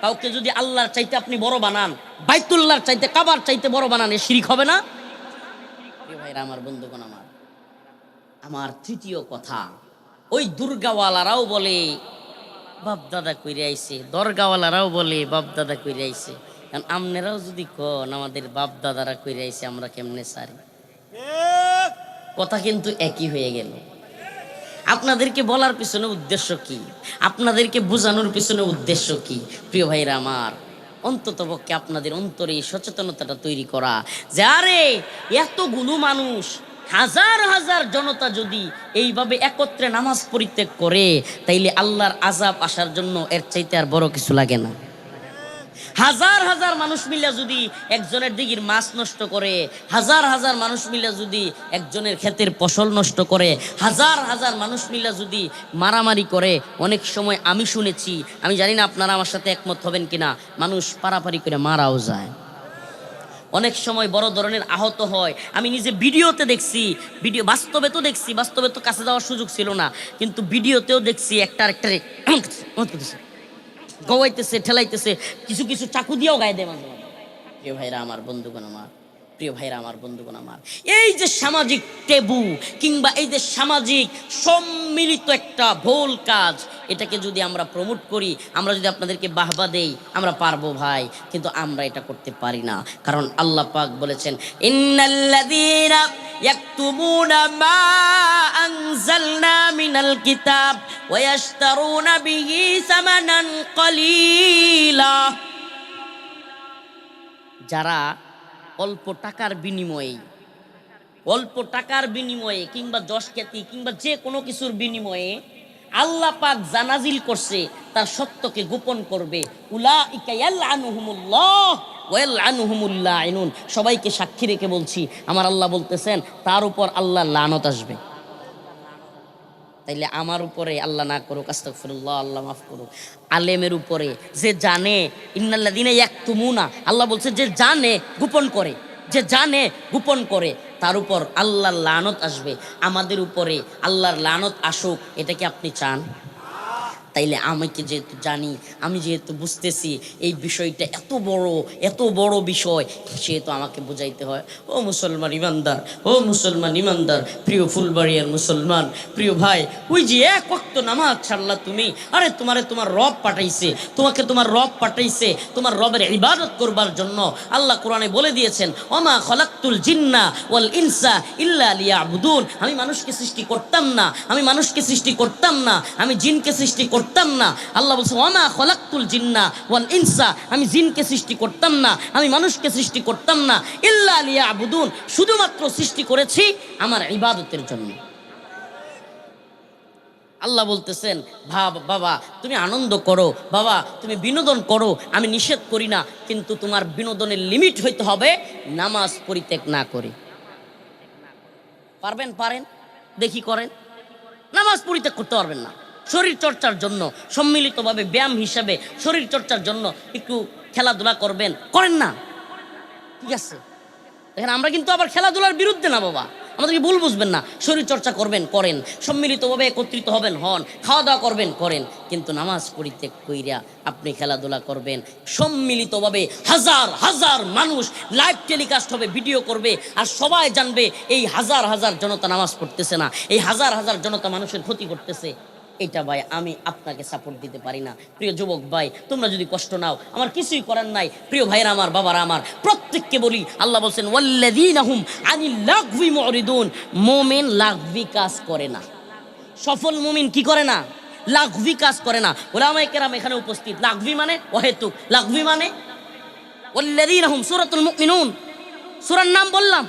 S1: কাউকে যদি আল্লাহর চাইতে আপনি বড় বানান, বাইতুল্লাহর চাইতে, কাবার চাইতে বড় বানান, এ শিরিক হবে না? ভাইরা আমার, বন্ধুগণ আমার, আমার তৃতীয় কথা, ওই দুর্গাওয়ালারাও বলে বাপ দাদা কইরে আইছে, দরগাওয়ালারাও বলে বাপ দাদা কইরে আইছে। কারণ আমনেরাও যদি কন আমাদের বাপ দাদারা কইরে আইছে, আমরা কেমনে সারি? কথা কিন্তু একই হয়ে গেল। আপনাদেরকে বলার পিছনে উদ্দেশ্য কি? আপনাদেরকে বোঝানোর পিছনে উদ্দেশ্য কি? প্রিয় ভাইরা আমার, অন্ততপক্ষে আপনাদের অন্তরে এই সচেতনতাটা তৈরি করা যে আরে এতগুলো মানুষ, হাজার হাজার জনতা যদি এইভাবে একত্রে নামাজ পরিত্যাগ করে, তাইলে আল্লাহর আযাব আসার জন্য এর চাইতে আর বড় কিছু লাগে না। হাজার হাজার মানুষ মিলে যদি একজনের দিঘির মাছ নষ্ট করে, হাজার হাজার মানুষ মিলে যদি একজনের ক্ষেতের ফসল নষ্ট করে, হাজার হাজার মানুষ মিলে যদি মারামারি করে, অনেক সময় আমি শুনেছি, আমি জানি না আপনারা আমার সাথে একমত হবেন কিনা, মানুষ পারাপারি করে মারাও যায়। অনেক সময় বড় ধরনের আহত হয়। আমি নিজে ভিডিওতে দেখছি, ভিডিও বাস্তবে তো দেখছি, বাস্তবে তো কাছে যাওয়ার সুযোগ ছিল না, কিন্তু ভিডিওতেও দেখছি একটা আরেকটারে গওয়াইতেছে, ঠেলাইতেছে, কিছু কিছু চাকু দিয়েও গায়ে দেয় মাঝে মাঝে। প্রিয় ভাইরা আমার, বন্ধুগণ আমার, প্রিয় ভাইরা আমার, বন্ধুগণ আমার, এই যে সামাজিক টেবু কিংবা এই যে সামাজিক সম্মিলিত একটা ভুল কাজ, এটাকে যদি আমরা প্রমোট করি, আমরা যদি আপনাদেরকে বাহবা দেই, আমরা পারবো ভাই, কিন্তু আমরা এটা করতে পারি না। কারণ আল্লাহ পাক বলেছেন, ইন্নাল্লাযীনা ইয়াকতুমুনা মা আনজালনা মিনাল কিতাব ওয়া ইয়াশতারুনা বিহি সামানান কলিলা। যারা অল্প টাকার বিনিময়ে কিংবা যশ খ্যাতি কিংবা যে কোনো কিছুর বিনিময়ে আল্লাহ পাক জানাজিল করছে, তার সত্যকে গোপন করবে, উলাইকা ইয়ালআনুহুমুল্লাহ ওয়া ইয়ালআনুহুমুল লাঈনুন। সবাইকে সাক্ষী রেখে বলছি, আমার আল্লাহ বলতেছেন তার উপর আল্লাহর লানত আসবে। তাইলে আমার উপরে আল্লাহ না করুক, আস্তাগফিরুল্লাহ, আল্লাহ মাফ করুক, আলেমের উপরে যে জানে, ইন্নাল্লাযীনা ইয়াকতুমুনা, আল্লাহ বলছে যে জানে গোপন করে, যে জানে গোপন করে, তার উপর আল্লাহর লানত আসবে। আমাদের উপরে আল্লাহর লানত আসুক, এটা কি আপনি চান? তাইলে আমাকে যেহেতু জানি, আমি যেহেতু বুঝতেছি এই বিষয়টা এত বড় বিষয়, সেহেতু আমাকে বুঝাইতে হয়। ও মুসলমান ইমানদার, প্রিয় ফুলবাড়িয়ার মুসলমান, প্রিয় ভাই, ওই যে এক ওয়াক্ত নামাজ ছাড়লা তুমি, আরে তোমার রব পাঠাইছে, তোমার রব পাঠাইছে তোমার রবের ইবাদত করবার জন্য। আল্লাহ কোরআনে বলে দিয়েছেন, ওমা খলাকতুল জিন্না ওয়াল ইনসা ইল্লা লিয়াবুদুন। আমি মানুষকে সৃষ্টি করতাম না, আমি জিনকে সৃষ্টি করতাম না। আল্লাহ বলছে, ওমা খলাকতুল জিন্না ওয়াল ইনসা, আমি জিনকে সৃষ্টি করতাম না, আমি মানুষকে সৃষ্টি করতাম না, ইল্লা লিয়াবুদুন, শুধুমাত্র সৃষ্টি করেছি আমার ইবাদতের জন্য। আল্লাহ বলতেছেন, বাবা তুমি আনন্দ করো, বাবা তুমি বিনোদন করো, আমি নিষেধ করি না, কিন্তু তোমার বিনোদনের লিমিট হইতে হবে নামাজ পরিত্যাগ না করে। পারেন দেখি করেন। নামাজ পরিত্যাগ করতে পারবেন না, শরীর চর্চার জন্য সম্মিলিতভাবে ব্যায়াম হিসাবে শরীর চর্চার জন্য একটু খেলাধুলা করেন না, ঠিক আছে। দেখেন, আমরা কিন্তু আবার খেলাধুলার বিরুদ্ধে না বাবা, আমাদেরকে ভুল বুঝবেন না। শরীর চর্চা করেন, সম্মিলিতভাবে একত্রিত হবেন, খাওয়া দাওয়া করেন, কিন্তু নামাজ পরিত্যাগ কইরা আপনি খেলাধুলা করবেন সম্মিলিতভাবে। হাজার হাজার মানুষ লাইভ টেলিকাস্ট হবে, ভিডিও করবে, আর সবাই জানবে এই হাজার হাজার জনতা নামাজ পড়তেছে না, এই হাজার হাজার জনতা মানুষের ক্ষতি করতেছে। এটা ভাই আমি আপনাকে সাপোর্ট দিতে পারি না। প্রিয় যুবক ভাই, তোমরা যদি কষ্ট নাও, আমার কিছুই করার নাই। প্রিয় ভাইরা আমার, বাবারা আমার, প্রত্যেককে বলি, আল্লাহ বলছেন, ওয়াল্লাযীনা হুম আনিল লাগভি মুরিদুন। মুমিন লাগভি কাজ করে না। সফল মুমিন কি করে না? লাগভি কাজ করে না। উলামায়ে কেরাম এখানে উপস্থিত, লাগভি মানে অহেতুক, লাগভি মানে ওয়াল্লাযীনা হুম, সূরাতুল মুমিনুন, সূরার নাম বললাম।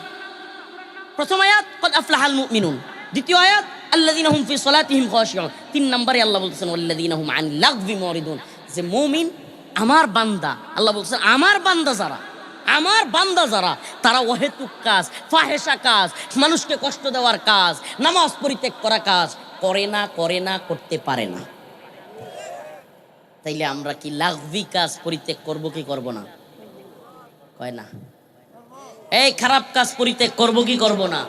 S1: প্রথম আয়াত ক্বাদ আফলাহাল মুমিনুন, দ্বিতীয় আয়াত আল্লাযীনা হুম ফি সলাতিহিম খাশিউন, 3 নম্বরে আল্লাহ বলতেছেন ওয়াল্লাযীনা হুম আনিল লাগভি মুরিদুন। যে মুমিন আমার বান্দা, আল্লাহ বলতেছেন আমার বান্দা যারা তারা অহেতুক কাজ, ফাহেসা কাজ, মানুষকে কষ্ট দেওয়ার কাজ, নামাজ পরিত্যাগ করা কাজ করতে পারে না। তাইলে আমরা কি লাগভি কাজ পরিত্যাগ করব কি করব না? কয় না। এই খারাপ কাজ পরিত্যাগ করব কি করব না?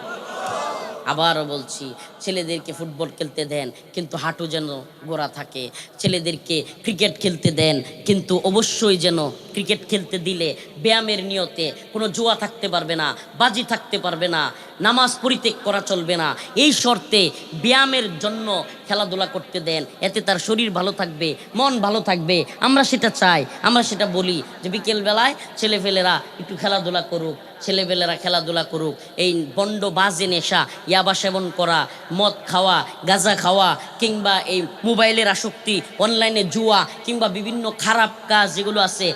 S1: আবারও বলছি, ছেলেদেরকে ফুটবল খেলতে দেন কিন্তু হাঁটু যেন গোড়া থাকে। ছেলেদেরকে ক্রিকেট খেলতে দেন কিন্তু অবশ্যই যেন ক্রিকেট খেলতে দিলে ব্যায়ামের নিয়তে কোনো জুয়া থাকতে পারবে না, বাজি থাকতে পারবে না, নামাজ পরিত্যাগ করা চলবে না। এই শর্তে ব্যায়ামের জন্য খেলাধুলা করতে দেন, এতে তার শরীর ভালো থাকবে, মন ভালো থাকবে। আমরা সেটা চাই, আমরা সেটা বলি যে বিকেলবেলায় ছেলেফেলেরা একটু খেলাধুলা করুক, ছেলেবেলেরা খেলাধুলা করুক। এই বন্ড বাজে নেশা, ইয়াবা সেবন করা, মদ খাওয়া, গাঁজা খাওয়া, কিংবা এই মোবাইলের আসক্তি, অনলাইনে জুয়া, কিংবা বিভিন্ন খারাপ কাজ যেগুলো আছে,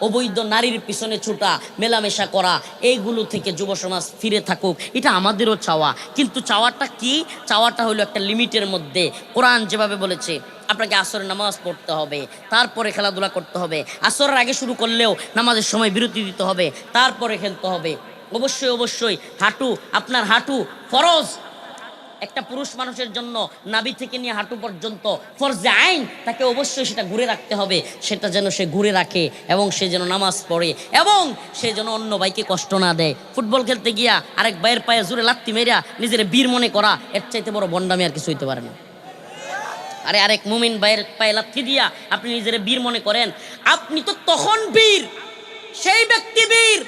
S1: অবৈধ নারীর পিছনে ছুটা, মেলামেশা করা, এইগুলো থেকে যুব সমাজ ফিরে থাকুক, এটা আমাদেরও চাওয়া। কিন্তু চাওয়াটা কি? চাওয়াটা হলো একটা লিমিটের মধ্যে। কোরআন যেভাবে বলেছে আপনাকে আসরের নামাজ পড়তে হবে, তারপরে খেলাধুলা করতে হবে। আসরের আগে শুরু করলেও নামাজের সময় বিরতি দিতে হবে, তারপরে খেলতে হবে। অবশ্যই অবশ্যই হাঁটু, আপনার হাঁটু ফরজ। একটা পুরুষ মানুষের জন্য নাভি থেকে নিয়ে হাঁটু পর্যন্ত ফরজে আইন, তাকে অবশ্যই সেটা ঘুরে রাখতে হবে। সেটা যেন সে ঘুরে রাখে এবং সে যেন নামাজ পড়ে এবং সে যেন অন্য ভাইকে কষ্ট না দেয়। ফুটবল খেলতে গিয়া আরেক ভাইয়ের পায়ে জোরে লাত্তি মেরা নিজের বীর মনে করা, এর চাইতে বড় বন্ডামি আর কিছু হইতে পারে না। আরে আরেক মুমিন ভাইয়ের পায়ে লাথি দিয়া আপনি নিজের বীর মনে করেন, আপনি তো তখন বীর, সেই ব্যক্তি বীর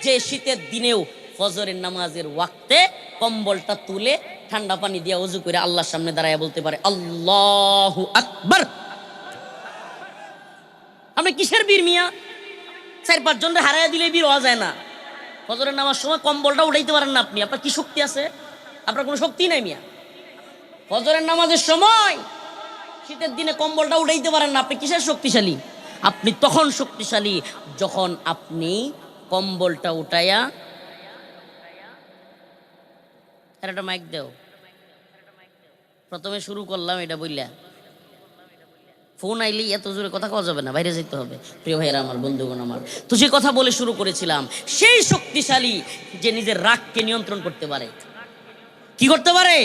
S1: যে শীতের দিনেও ফজরের নামাজের ওয়াক্তে কম্বলটা তুলে ঠান্ডা পানি দিয়া ওযু করে আল্লাহর সামনে দাঁড়ায় বলতে পারে আল্লাহু আকবার। আপনি কিসের বীর মিয়া? 4-5 জনরে হারাইয়া দিলে বীর হওয়া যায় না। ফজরের নামাজ সময় কম্বলটা উঠাইতে পারেন না আপনি, আপনার কি শক্তি আছে? আপনার কোনো শক্তি নাই মিয়া। ফজরের নামাজের সময় শীতের দিনে কম্বলটা উঠাইতে পারেন না, আপনি কিসের শক্তিশালী? আপনি তখন শক্তিশালী যখন আপনি কম্বলটা উঠাইয়া, একটা মাইক দেও, প্রথমে শুরু করলাম এটা বললা, ফোন আইলেই এত জোরে কথা কওয়া যাবে না, বাইরে যেতে হবে। প্রিয় ভাইয়েরা আমার, বন্ধুগণ আমার, তো যে কথা বলে শুরু করেছিলাম, সেই শক্তিশালী যে নিজের রাগকে নিয়ন্ত্রণ করতে পারে। কি করতে পারে?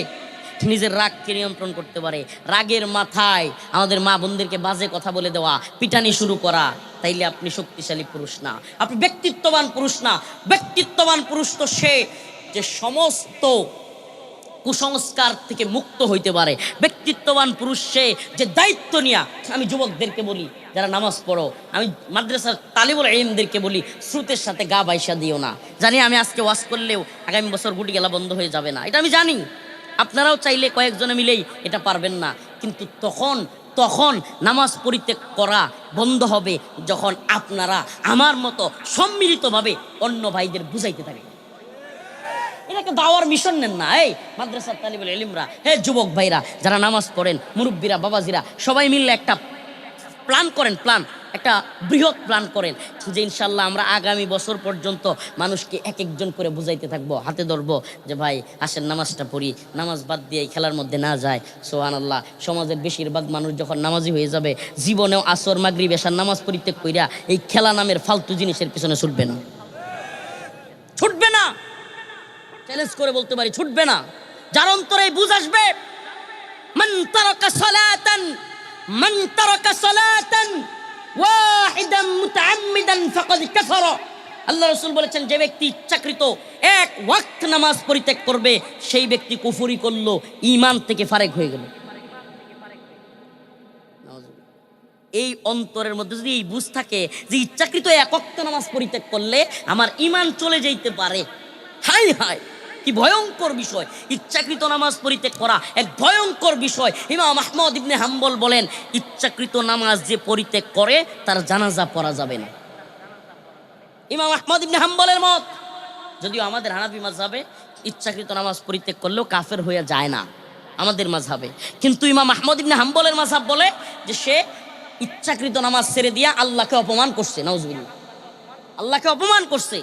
S1: নিজের রাগকে নিয়ন্ত্রণ করতে পারে। রাগের মাথায় আমাদের মা বোনদেরকে বাজে কথা বলে দেওয়া, পিটানি শুরু করা, তাইলে আপনি শক্তিশালী পুরুষ না, আপনি ব্যক্তিত্ববান পুরুষ না। ব্যক্তিত্ববান পুরুষ তো সে যে সমস্ত কুসংস্কার থেকে মুক্ত হইতে পারে। ব্যক্তিত্ববান পুরুষ সে যে দায়িত্ব নিয়া, আমি যুবকদেরকে বলি যারা নামাজ পড়ো, আমি মাদ্রাসার তালিবুল ইলমদেরকে বলি, স্রোতের সাথে গা বাইসা দিও না। জানি আমি আজকে ওয়াজ করলেও আগামী বছর গুটি গেলা বন্ধ হয়ে যাবে না, এটা আমি জানি। আপনারাও চাইলে কয়েকজনে মিলেই এটা পারবেন না, কিন্তু তখন নামাজ পরিত্যাগ করা বন্ধ হবে যখন আপনারা আমার মতো সম্মিলিতভাবে অন্য ভাইদের বুঝাইতে থাকবেন। এটা একটা দাওয়ার মিশন নেন না। এই মাদ্রাসার তালিবুল ইলমরা, হে যুবক ভাইরা যারা নামাজ পড়েন, মুরব্বীরা, বাবাজিরা, সবাই মিললে একটা প্ল্যান করেন, একটা বৃহৎ প্ল্যান করেন যে ইনশাল্লাহ আমরা আগামী বছর পর্যন্ত মানুষকে এক একজন করে বুঝাইতে থাকবো, হাতে ধরবো যে ভাই আসেন নামাজটা পড়ি, নামাজ বাদ দিয়ে এই খেলার মধ্যে না যায়। সুবহানাল্লাহ, সমাজের বেশিরভাগ মানুষ যখন নামাজি হয়ে যাবে, জীবনেও আসর মাগরিব এশার নামাজ পরিত্যাগ কইরা এই খেলা নামের ফালতু জিনিসের পিছনে ছুটবে না, ছুটবে না। চ্যালেঞ্জ করে বলতে পারি, ছুটবে না। যার অন্তরে বুঝ আসবে, মান তারাকা সালাতান ওয়াহিদান মুতাআম্মিদান ফাকাদ কাফারা। আল্লাহ রাসূল বলেছেন, যে ব্যক্তি ইচ্ছাকৃত এক ওয়াক্ত নামাজ পরিত্যাগ করবে, সেই ব্যক্তি কুফরি করলো, ঈমান থেকে ফারেক হয়ে গেল। এই অন্তরের মধ্যে যদি এই বুঝ থাকে যে ইচ্ছাকৃত এক ওয়াক্ত নামাজ পরিত্যাগ করলে আমার ঈমান চলে যাইতে পারে, হাই হাই কি ভয়ঙ্কর বিষয়! ইচ্ছাকৃত নামাজ পরিত্যাগ করা এক ভয়ঙ্কর বিষয়। ইমাম আহমদ ইবনে হাম্বল বলেন, ইচ্ছাকৃত নামাজ যে পরিত্যাগ করে তার জানাজা পড়া যাবে না। ইমাম আহমদ ইবনে হাম্বলের মত। যদিও আমাদের হানাফি মাযহাবে ইচ্ছাকৃত নামাজ পরিত্যাগ করলেও কাফের হয়ে যায় না আমাদের মাযহাবে, কিন্তু ইমাম আহমদ ইবনে হাম্বলের মাযহাব বলে যে সে ইচ্ছাকৃত নামাজ ছেড়ে দিয়া আল্লাহকে অপমান করছে, নাউজুবিল্লাহ, আল্লাহকে অপমান করছে,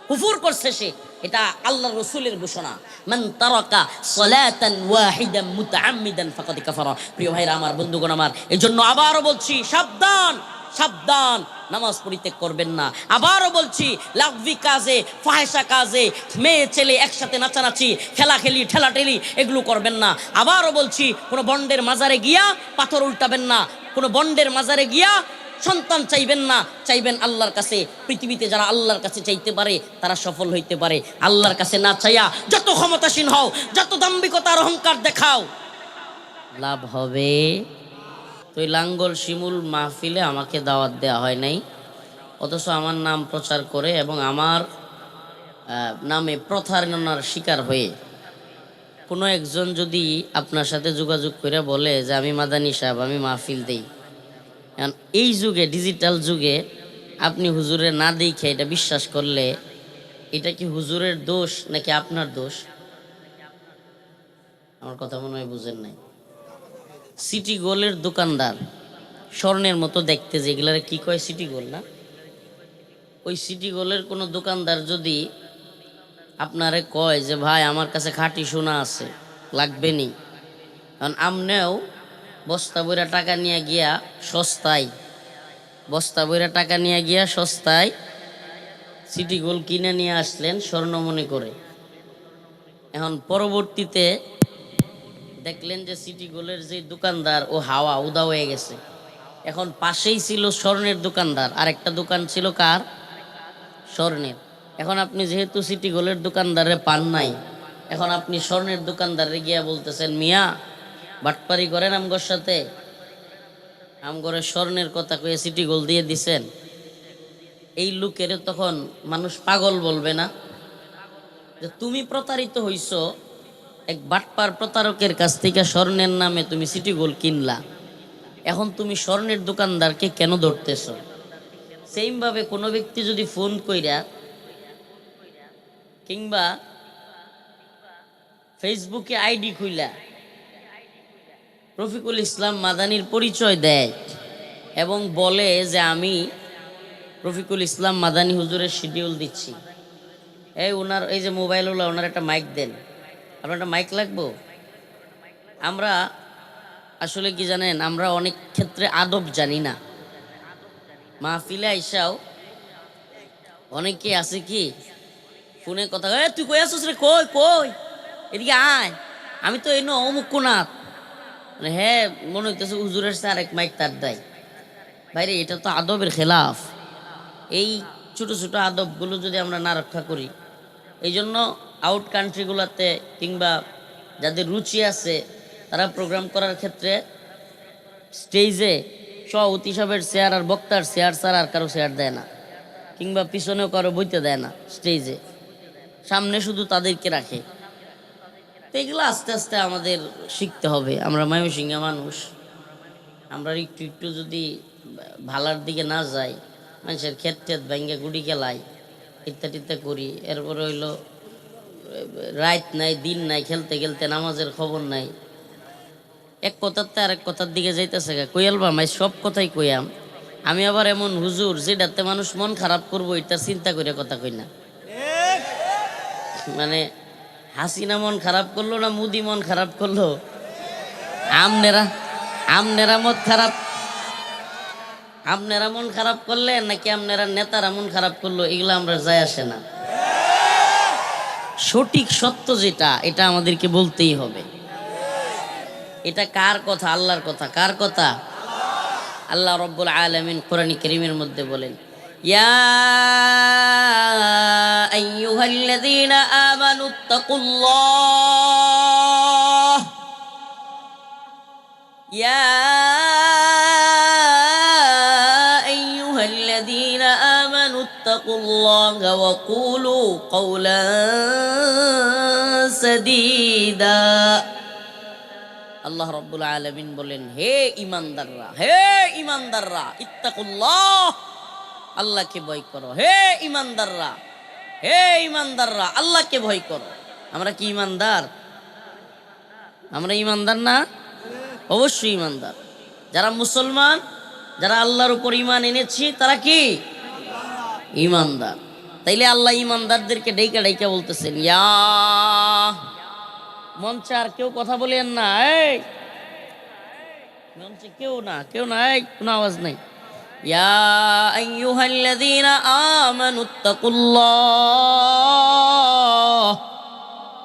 S1: কুফর করছে সে। এটা আল্লাহর রাসূলের ঘোষণা, মান তারাকা সালাতান ওয়াহিদান মুতাআম্মিদান ফাকাদ কাফারা। প্রিয় ভাইরা আমার, বন্ধুগণ আমার, এজন্য আবারও বলছি, সাবধান সাবধান, নামাজ পরিত্যাগ করবেন না। আবারও বলছি, লাগভি কাজে, ফাহেসা কাজে, মেয়ে ছেলে একসাথে নাচানাচি, খেলাখেলি, ঠেলাঠেলি, এগুলো করবেন না। আবারও বলছি, কোনো বন্ডের মাজারে গিয়া পাথর উল্টাবেন না, কোনো বন্ডের মাজারে গিয়া সন্তান চাইবেন না, চাইবেন আল্লাহর কাছে। পৃথিবীতে যারা আল্লাহর কাছে চাইতে পারে তারা সফল হইতে পারে। আল্লাহর কাছে না চাইয়া যত ক্ষমতাসীন হও, যত দাম্ভিকতার অহংকার দেখাও, লাভ হবে। তো এই লাঙ্গল শিমুল মাহফিলে আমাকে দাওয়াত দেওয়া হয় নাই, অথচ আমার নাম প্রচার করে এবং আমার নামে প্রতারণার শিকার হয়ে কোনো একজন যদি আপনার সাথে যোগাযোগ করে বলে যে আমি মাদানী সাহেব, আমি মাহফিল দেই, কারণ এই যুগে, ডিজিটাল যুগে আপনি হুজুরের না দেখে এটা বিশ্বাস করলে এটা কি হুজুরের দোষ নাকি আপনার দোষ? আমার কথা মনে হয় বুঝেন নাই। সিটি গোল্ডের দোকানদার, স্বর্ণের মতো দেখতে, যেগুলারে কি কয় সিটি গোল্ড না, ওই সিটি গোল্ডের কোনো দোকানদার যদি আপনারে কয় যে ভাই আমার কাছে খাঁটি সোনা আছে, লাগবে নি, কারণ আমনেও বস্তা বইরা টাকা নিয়ে গিয়া সস্তায়, বস্তা বইরা টাকা নিয়ে গিয়া সস্তায় সিটি গোল্ড কিনে নিয়ে আসলেন স্বর্ণ মনে করে। এখন পরবর্তীতে দেখলেন যে সিটি গোল্ডের যে দোকানদার ও হাওয়া উদা হয়ে গেছে। এখন পাশেই ছিল স্বর্ণের দোকানদার, আর একটা দোকান ছিল কার? স্বর্ণের। এখন আপনি যেহেতু সিটি গোল্ডের দোকানদারে পান নাই, এখন আপনি স্বর্ণের দোকানদারে গিয়া বলতেছেন মিয়া বাটপারি করেন আমগর সাথে, আমগরে স্বর্ণের কথা কয়ে সিটি গোল্ড দিয়ে দিছেন। এই লোকের তখন মানুষ পাগল বলবে না? যে তুমি প্রতারিত হইছ এক বাটপার প্রতারকের কাছ থেকে, স্বর্ণের নামে তুমি সিটি গোল্ড কিনলা, এখন তুমি স্বর্ণের দোকানদারকে কেন ধরতেছ? সেইমভাবে কোনো ব্যক্তি যদি ফোন কইরা কিংবা ফেসবুকে আইডি খুইলা রফিকুল ইসলাম মাদানির পরিচয় দেয় এবং বলে যে আমি রফিকুল ইসলাম মাদানি হুজুরের শিডিউল দিচ্ছি, এই ওনার এই যে মোবাইলওয়ালা, ওনার একটা মাইক দেন, আপনার একটা মাইক লাগবো। আমরা আসলে কি জানেন, আমরা অনেক ক্ষেত্রে আদব জানি না। মাহফিলে আইসাও অনেকে আছে কি ফোনে কথা, তুই কই আসছিস রে, কই কই এদিকে আয়, আমি তো এনো অমুক কোনাথ, মানে হ্যাঁ মনে হইতেছে হুজুরের স্যার এক মাইক তার দেয়। ভাইরে এটা তো আদবের খেলাফ। এই ছোট ছোট আদবগুলো যদি আমরা না রক্ষা করি, এই জন্য আউট কান্ট্রিগুলোতে কিংবা যাদের রুচি আছে তারা প্রোগ্রাম করার ক্ষেত্রে স্টেজে সভাপতি সাহেবের চেয়ার আর বক্তার চেয়ার ছাড়া আর কারো চেয়ার দেয় না, কিংবা পিছনেও কারো বইতে দেয় না, স্টেজে সামনে শুধু তাদেরকে রাখে। তো এগুলো আস্তে আস্তে আমাদের শিখতে হবে। আমরা ময়মনসিংহে মানুষ, আমরা একটু একটু যদি ভালার দিকে না যাই, মানুষের ক্ষেত টেত ভেঙ্গে গুড়ি খেলাই ইত্যাদি করি, এরপরে হইলো রাত নাই দিন নাই, খেলতে খেলতে নামাজের খবর নাই, এক কথার তো আরেক কথার দিকে যাইতেছে। কইয়ালবা মাই সব কথাই কইয়াম, আমি আবার এমন হুজুর যেটাতে মানুষ মন খারাপ করবো এটা চিন্তা করে কথা কই না। মানে হাসিনা মন খারাপ করলো না মুদি মন খারাপ করলো, আমনেরা মত খারাপ, আপনারা মন খারাপ করলেন নাকি আপনারা নেতারা মন খারাপ করলো, এগুলো আমরা যায় আসে না। সঠিক সত্য যেটা, এটা আমাদেরকে বলতেই হবে। এটা কার কথা? আল্লাহর কথা। কার কথা? আল্লাহ রব্বুল আলামিন কোরআন কারীমের মধ্যে বলেন, ইয়া আইয়ুহাল্লাযীনা আমানুত্তাকুল্লাহ, ইয়া আইয়ুহাল্লাযীনা আমানুত্তাকুল্লাহা ওয়া কুলু কওলান সাদীদা। আল্লাহ রাব্বুল আলামিন বলেন, হে ঈমানদাররা, হে ঈমানদাররা, ইত্তাকুল্লাহ, আল্লাহকে ভয় করো। হে ঈমানদাররা, হে ঈমানদাররা, আল্লাহকে ভয় করো। আমরা কি ঈমানদার? আমরা ঈমানদার না? অবশ্যই ঈমানদার। যারা মুসলমান, যারা আল্লাহর উপর ঈমান এনেছি, তারা কি ঈমানদার। তাইলে আল্লাহ ঈমানদারদেরকে ডাইকা ডাইকা বলতেছেন, ইয়া, মঞ্চে আর কেউ কথা বলেন না, এই মঞ্চে কেউ না, এই কোনো আওয়াজ নাই। ইয়া আইয়ুহাল্লাযীনা আমানুত্তাকুল্লাহ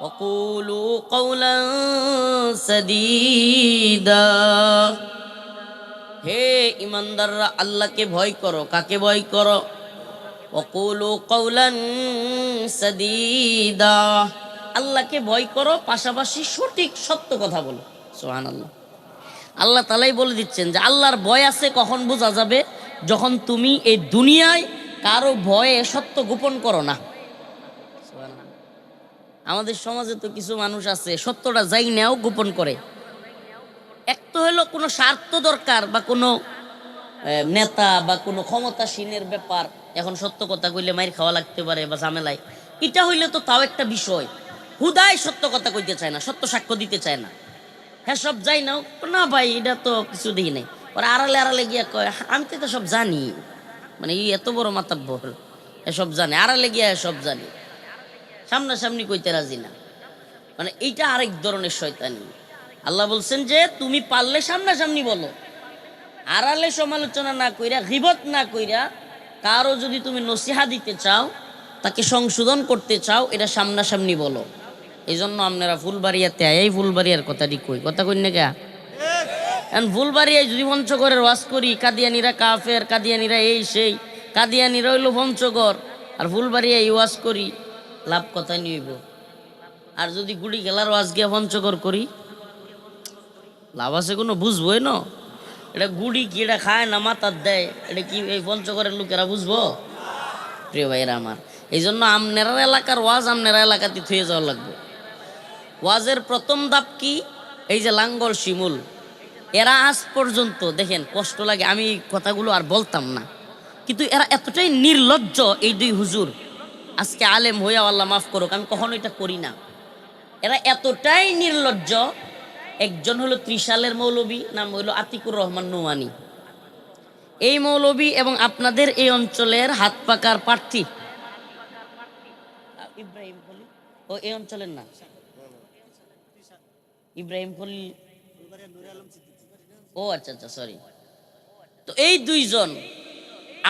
S1: ওয়া কুলু কওলান সাদীদা। হে ইমানদাররা আল্লাহকে ভয় করো। কাকে ভয় করো? ওয়াকুলু কাওলান সাদীদা, আল্লাহকে ভয় করো, পাশাপাশি সঠিক সত্য কথা বলো। সুবহানাল্লাহ। আল্লাহ তাআলাই বলে দিচ্ছেন যে আল্লাহর ভয় আছে কখন বোঝা যাবে? যখন তুমি এই দুনিয়ায় কারো ভয়ে সত্য গোপন করো না। আমাদের সমাজে তো কিছু মানুষ আছে সত্যটা যাই নেও গোপন করে। এক তো হলো কোনো স্বার্থ দরকার বা কোনো নেতা বা কোনো ক্ষমতাসীনের ব্যাপার, এখন সত্য কথা কইলে মাইর খাওয়া লাগতে পারে বা ঝামেলায়, এটা হইলে তো তাও একটা বিষয়। হুদায় সত্য কথা কইতে চায় না, সত্য সাক্ষ্য দিতে চায় না, হ্যাঁ সব যাই না না ভাই এটা তো কিছু দিই নাই, ওরা আড়ালে আড়ালে গিয়া কয় আমি তো এটা সব জানি, মানে এই এত বড় মাতাব্বর এসব জানে, আড়ালে গিয়া সব জানি, সামনাসামনি কইতে রাজি না, মানে এইটা আরেক ধরনের শয়তানি। আল্লাহ বলছেন যে তুমি পারলে সামনাসামনি বলো, আড়ালে সমালোচনা না কইরা, গীবত না কইরা, কারো যদি তুমি নসিহা দিতে চাও, তাকে সংশোধন করতে চাও, এটা সামনাসামনি বলো। এই জন্য আপনারা ফুলবাড়িয়াতে এই ফুলবাড়িয়ার কথাটি কই, কথা কই না কে? এখন ফুলবাড়িয়ায় যদি পঞ্চগড়ের ওয়াজ করি, কাদিয়ানিরা কাফের, কাদিয়ানিরা এই সেই, কাদিয়ানিরা হইল পঞ্চগড়, আর ফুলবাড়িয়ায় ওয়াজ করি, লাভ কথা নিইব। আর যদি গুড়ি গেলার ওয়াজ গিয়া পঞ্চগড় করি, লাভ আছে কোনো? বুঝবোই না এটা গুড়ি কি, এটা খায় না মাথার দেয়, এটা কি এই পঞ্চগড়ের লোকেরা বুঝবো? প্রিয় ভাইরা আমার, এই জন্য আপনারা এলাকার ওয়াজ আপনারা এলাকাতে থুয়ে যাওয়া লাগবে। ওয়াজের প্রথম ধাপ কি? এই যে লাঙ্গল শিমুল, এরা আজ পর্যন্ত দেখেন কষ্ট লাগে, আমি কথাগুলো আর বলতাম না, কিন্তু এরা এতটাই নির্লজ্জ, এই দুই হুজুর আজকে আলেম হইয়া আল্লাহ মাফ করুক, আমি কখনো এটা করি না, এরা এতটাই নির্লজ্জ। একজন হলো ত্রিশালের মৌলবী, নাম হইল আতিকুর রহমান নোমানি, এই মৌলবী এবং আপনাদের এই অঞ্চলের হাত পাকার প্রার্থী ইব্রাহিম খলিল, ও এই অঞ্চলের না, ইব্রাহিম খলিল, ও আচ্ছা আচ্ছা সরি। তো এই দুইজন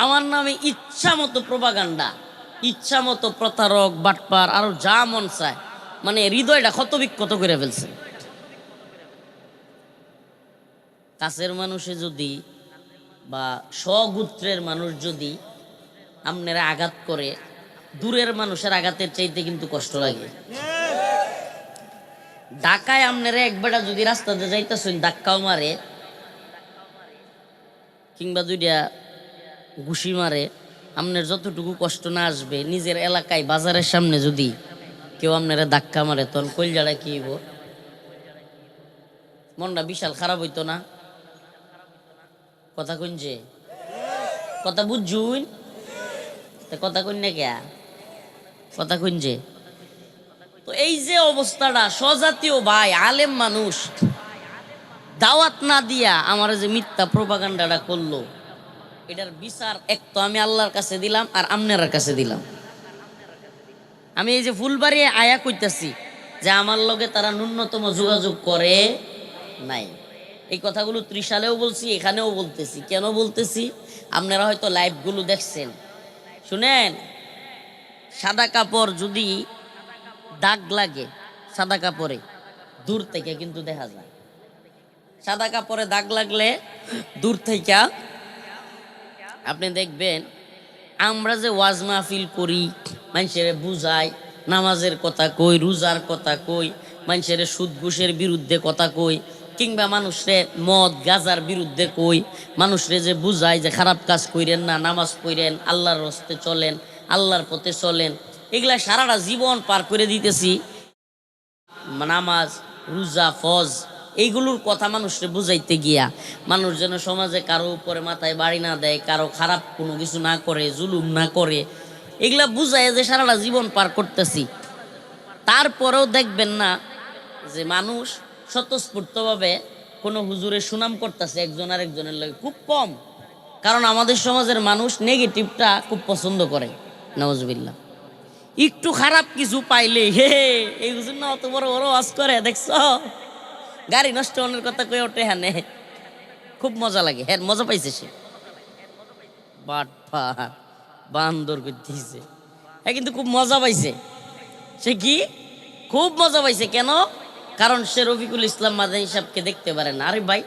S1: আমার নামে ইচ্ছা মতো প্রপাগান্ডা, ইচ্ছা মতো প্রতারক, বাটপার, আরো যা মন চায়, মানে হৃদয়টা ক্ষত বিক্ষত করে ফেলছে। কাছের মানুষে যদি বা স্বগোত্রের মানুষ যদি আপনারা আঘাত করে, দূরের মানুষের আঘাতের চাইতে কিন্তু কষ্ট লাগে। ঢাকায় আপনারা একবারটা যদি রাস্তাতে যাইতেছেন ধাক্কাও মারে কিংবা দুইটা ঘুষি মারে, আপনার যতটুকু কষ্ট না আসবে, নিজের এলাকায় বাজারের সামনে যদি কেউ আপনারা ধাক্কা মারে, তখন কলজাটা কি হইব? মনটা বিশাল খারাপ হইতো না? কথা কইন যে, কথা বুঝুন, কথা কইন না কে, কথা কইন যে। তো এই যে অবস্থাটা, স্বজাতীয় ভাই আলেম মানুষ দাওয়াত না দিয়া আমার যে মিথ্যা প্রপাগান্ডাটা করলো, এটার বিচার এক তো আমি আল্লাহর কাছে দিলাম আর আপনার কাছে দিলাম। আমি এই যে ফুলবাড়ি আয়া কইতাছি যে আমার লগে তারা ন্যূনতম যোগাযোগ করে নাই, এই কথাগুলো ত্রিশালেও বলছি, এখানেও বলতেছি। কেন বলতেছি? আপনারা হয়তো লাইভগুলো দেখছেন, শুনেন, সাদা কাপড় যদি দাগ লাগে, সাদা কাপড়ে দূর থেকে কিন্তু দেখা যায়, সাদা কাপড়ে দাগ লাগলে দূর থেকে আপনি দেখবেন। আমরা যে ওয়াজ মাহফিল করি, মানুষের বুঝাই, নামাজের কথা কই, রোজার কথা কই, মানুষের সুদ ঘুষের বিরুদ্ধে কথা কই, কিংবা মানুষরে মদ গাজার বিরুদ্ধে কই, মানুষরে যে বুঝাই যে খারাপ কাজ কইরেন না, নামাজ পড়েন, আল্লাহর রাস্তায় চলেন, আল্লাহর পথে চলেন, এগুলা সারাটা জীবন পার করে দিতেছি। নামাজ, রোজা, ফজ, এইগুলোর কথা মানুষরে বুঝাইতে গিয়া মানুষ যেন সমাজে কারো উপরে মাথায় বাড়ি না দেয়, কারো খারাপ কোনো কিছু না করে, জুলুম না করে, এগুলা বুঝাই যে সারাটা জীবন পার করতেছি। তারপরেও দেখবেন না যে মানুষ স্বতঃস্ফূর্তভাবে কোনো হুজুরের সুনাম করতেছে একজন আর একজনের লাগে, খুব কম। কারণ আমাদের সমাজের মানুষ নেগেটিভটা খুব পছন্দ করে, নাউজুবিল্লাহ। একটু খারাপ কিছু পাইলে হে এই হুজুর না অত বড় বড় ওয়াজ করে, দেখছ গাড়ি নষ্ট হওয়ার কথা কয়ে ওঠে, হ্যাঁ খুব মজা লাগে, হ্যাঁ মজা পাইছে সে, বাটপার বান্দর করতেছে, হ্যাঁ কিন্তু খুব মজা পাইছে সে, কি খুব মজা পাইছে। কেন? কারণ সে রফিকুল ইসলাম মাদানী সাহেবকে দেখতে পারে না। আরে ভাই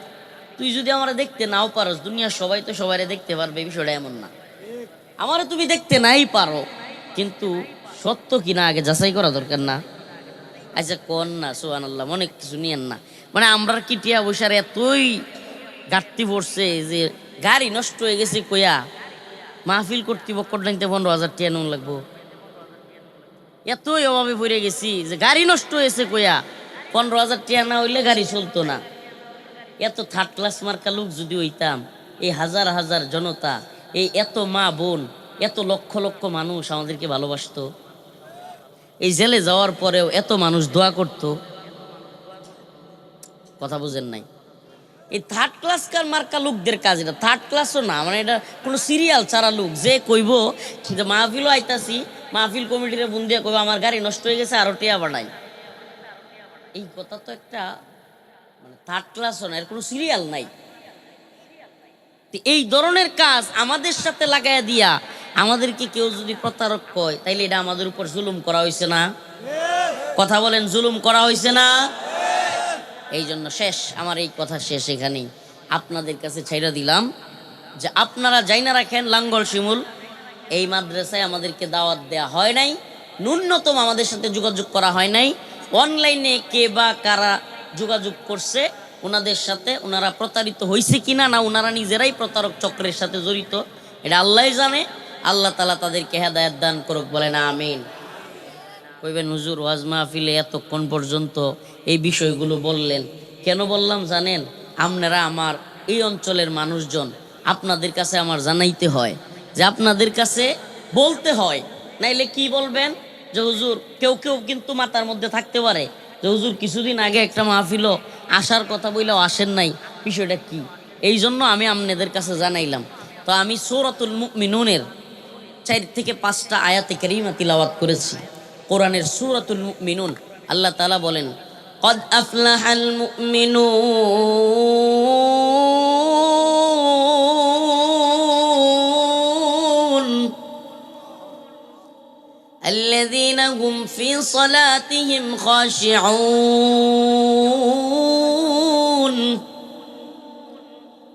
S1: তুই যদি আমার দেখতে নাও পারস, দুনিয়ার সবাই তো সবাই দেখতে পারবে, বিষয়টা এমন না। আমারে তুমি দেখতে নাই পারো, কিন্তু সত্য কিনা আগে যাচাই করা দরকার না? আচ্ছা কোন না, সুবহানাল্লাহ, অনেক কিছু নিয়েন না। মানে আমরা কি টিয়া বৈশার এতই ঘাটতি পড়ছে যে গাড়ি নষ্ট হয়ে গেছে কইয়া মাহফিল কর্তৃপক্ষ টাইতে 15,000 টিয়া নুন লাগবো। এতই অভাবে পড়ে গেছি যে গাড়ি নষ্ট হয়েছে কইয়া 15,000 টিয়া না হইলে গাড়ি চলতো না। এত থার্ড ক্লাস মার্কা লোক যদি হইতাম, এই হাজার হাজার জনতা, এই এত মা বোন, এত লক্ষ লক্ষ মানুষ আমাদেরকে ভালোবাসতো, এই জেলে যাওয়ার পরেও এত মানুষ দোয়া করত, কথা বুঝেন নাই? এই থার্ড ক্লাস কার মার্কা লোকদের কাজ এটা, থার্ড ক্লাসও না, মানে এটা কোনো সিরিয়াল ছাড়া লোক যে কইব যে মাহফিলও আইতাছি, মাহফিল কমিটিরে ফোন দিয়ে কইব আমার গাড়ি নষ্ট হয়ে গেছে, আরো টিয়া বানাই। এই কথা তো একটা মানে থার্ড ক্লাসও না, এর কোনো সিরিয়াল নাই। এই ধরনের কাজ আমাদের সাথে লাগাইয়া দিয়া আমাদেরকে কেউ যদি প্রতারক কয়, তাইলে এটা আমাদের উপর জুলুম করা হয়েছে না? কথা বলেন, জুলুম করা হয়েছে না? এই জন্য শেষ, আমার এই কথা শেষ এখানেই। আপনাদের কাছে ছাইরা দিলাম যে আপনারা যাইনা রাখেন লাঙ্গল শিমুল, এই মাদ্রাসায় আমাদেরকে দাওয়াত দেয়া হয় নাই, ন্যূনতম আমাদের সাথে যোগাযোগ করা হয় নাই। অনলাইনে কে বা কারা যোগাযোগ করছে ওনাদের সাথে, ওনারা প্রতারিত হয়েছে কিনা, না ওনারা নিজেরাই প্রতারক চক্রের সাথে জড়িত, এটা আল্লাহই জানে। আল্লাহ তাআলা তাদেরকে হেদায়েত দান করুক, বলেন আমিন। কইবেন হুজুর ওয়াজ মাহফিলে এতক্ষণ পর্যন্ত এই বিষয়গুলো বললেন, কেন বললাম জানেন? আপনারা আমার এই অঞ্চলের মানুষজন, আপনাদের কাছে আমার জানাইতে হয়, যে আপনাদের কাছে বলতে হয়, নাইলে কি বলবেন যে হুজুর, কেউ কেউ কিন্তু মাথার মধ্যে থাকতে পারে যে হুজুর কিছুদিন আগে একটা মাহফিলও আসার কথা বইলেও আসেন নাই, বিষয়টা কি? এই জন্য আমি আপনাদের কাছে জানাইলাম। তো আমি সূরাতুল মুমিনুনের 4 থেকে 5টা আয়াতে কারিমা তিলাওয়াত করেছি, কোরআনের সূরাতুল মুমিনুন। আল্লাহ তাআলা বলেন, قد أفلح المؤمنون الذين هم في صلاتهم خاشعون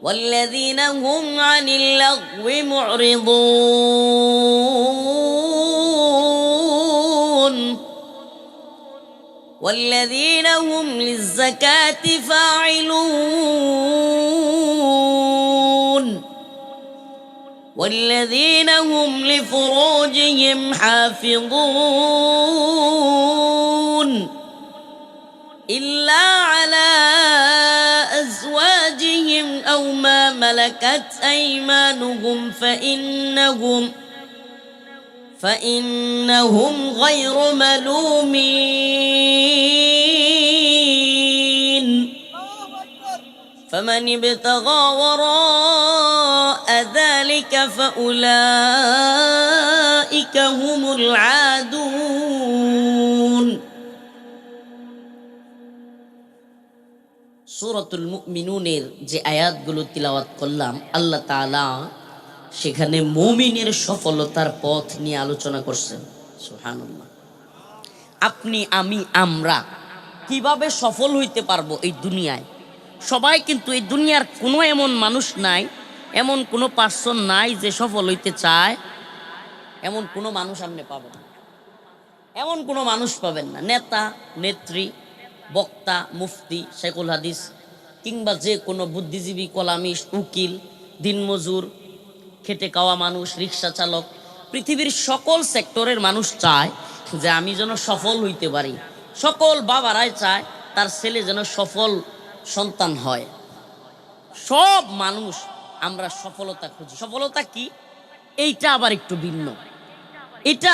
S1: والذين هم عن اللغو معرضون والذين هم للزكاة فاعلون والذين هم لفروجهم حافظون إلا على أزواجهم أو ما ملكت أيمانهم فإنهم غير ملومين فمن ابتغى وراء ذلك فأولئك هم العادون। সূরাতুল মুমিনুনের যে আয়াতগুলো তিলাওয়াত করলাম, আল্লাহ তাআলা সেখানে মুমিনের সফলতার পথ নিয়ে আলোচনা করছেন। সুবহানাল্লাহ। আপনি, আমি, আমরা কিভাবে সফল হইতে পারবো এই দুনিয়ায়? সবাই কিন্তু, এই দুনিয়ার কোনো এমন মানুষ নাই, এমন কোনো পার্সন নাই যে সফল হইতে চায়, এমন কোনো মানুষ আপনি পাবেন না, এমন কোনো মানুষ পাবেন না। নেতা, নেত্রী, বক্তা, মুফতি, শেখুল হাদিস, কিংবা যে কোনো বুদ্ধিজীবী, কলামিস্ট, উকিল, দিনমজুর, খেটে খাওয়া মানুষ, রিক্সা চালক, পৃথিবীর সকল সেক্টরের মানুষ চায় যে আমি যেন সফল হইতে পারি। সকল বাবারাই চায় তার ছেলে যেন সফল সন্তান হয়। সব মানুষ আমরা সফলতা খুঁজি। সফলতা কি? এইটা আবার একটু ভিন্ন। এটা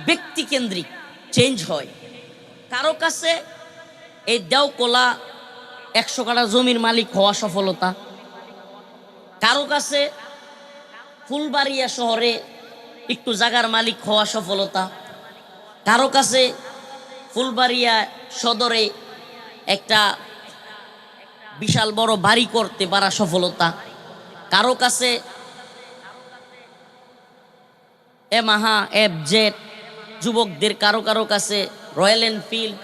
S1: ব্যক্তিকেন্দ্রিক, চেঞ্জ হয়। কারো কাছে এই দেওকোলা 100 কাঠা জমির মালিক হওয়া সফলতা, কারো কাছে ফুলবাড়িয়া শহরে একটু জায়গার মালিক হওয়া সফলতা, কারো কাছে ফুলবাড়িয়া সদরে একটা বিশাল বড় বাড়ি করতে পারা সফলতা, কারো কাছে এমাহা, এফজেড যুবকদের, কারো কারো কাছে রয়্যাল এনফিল্ড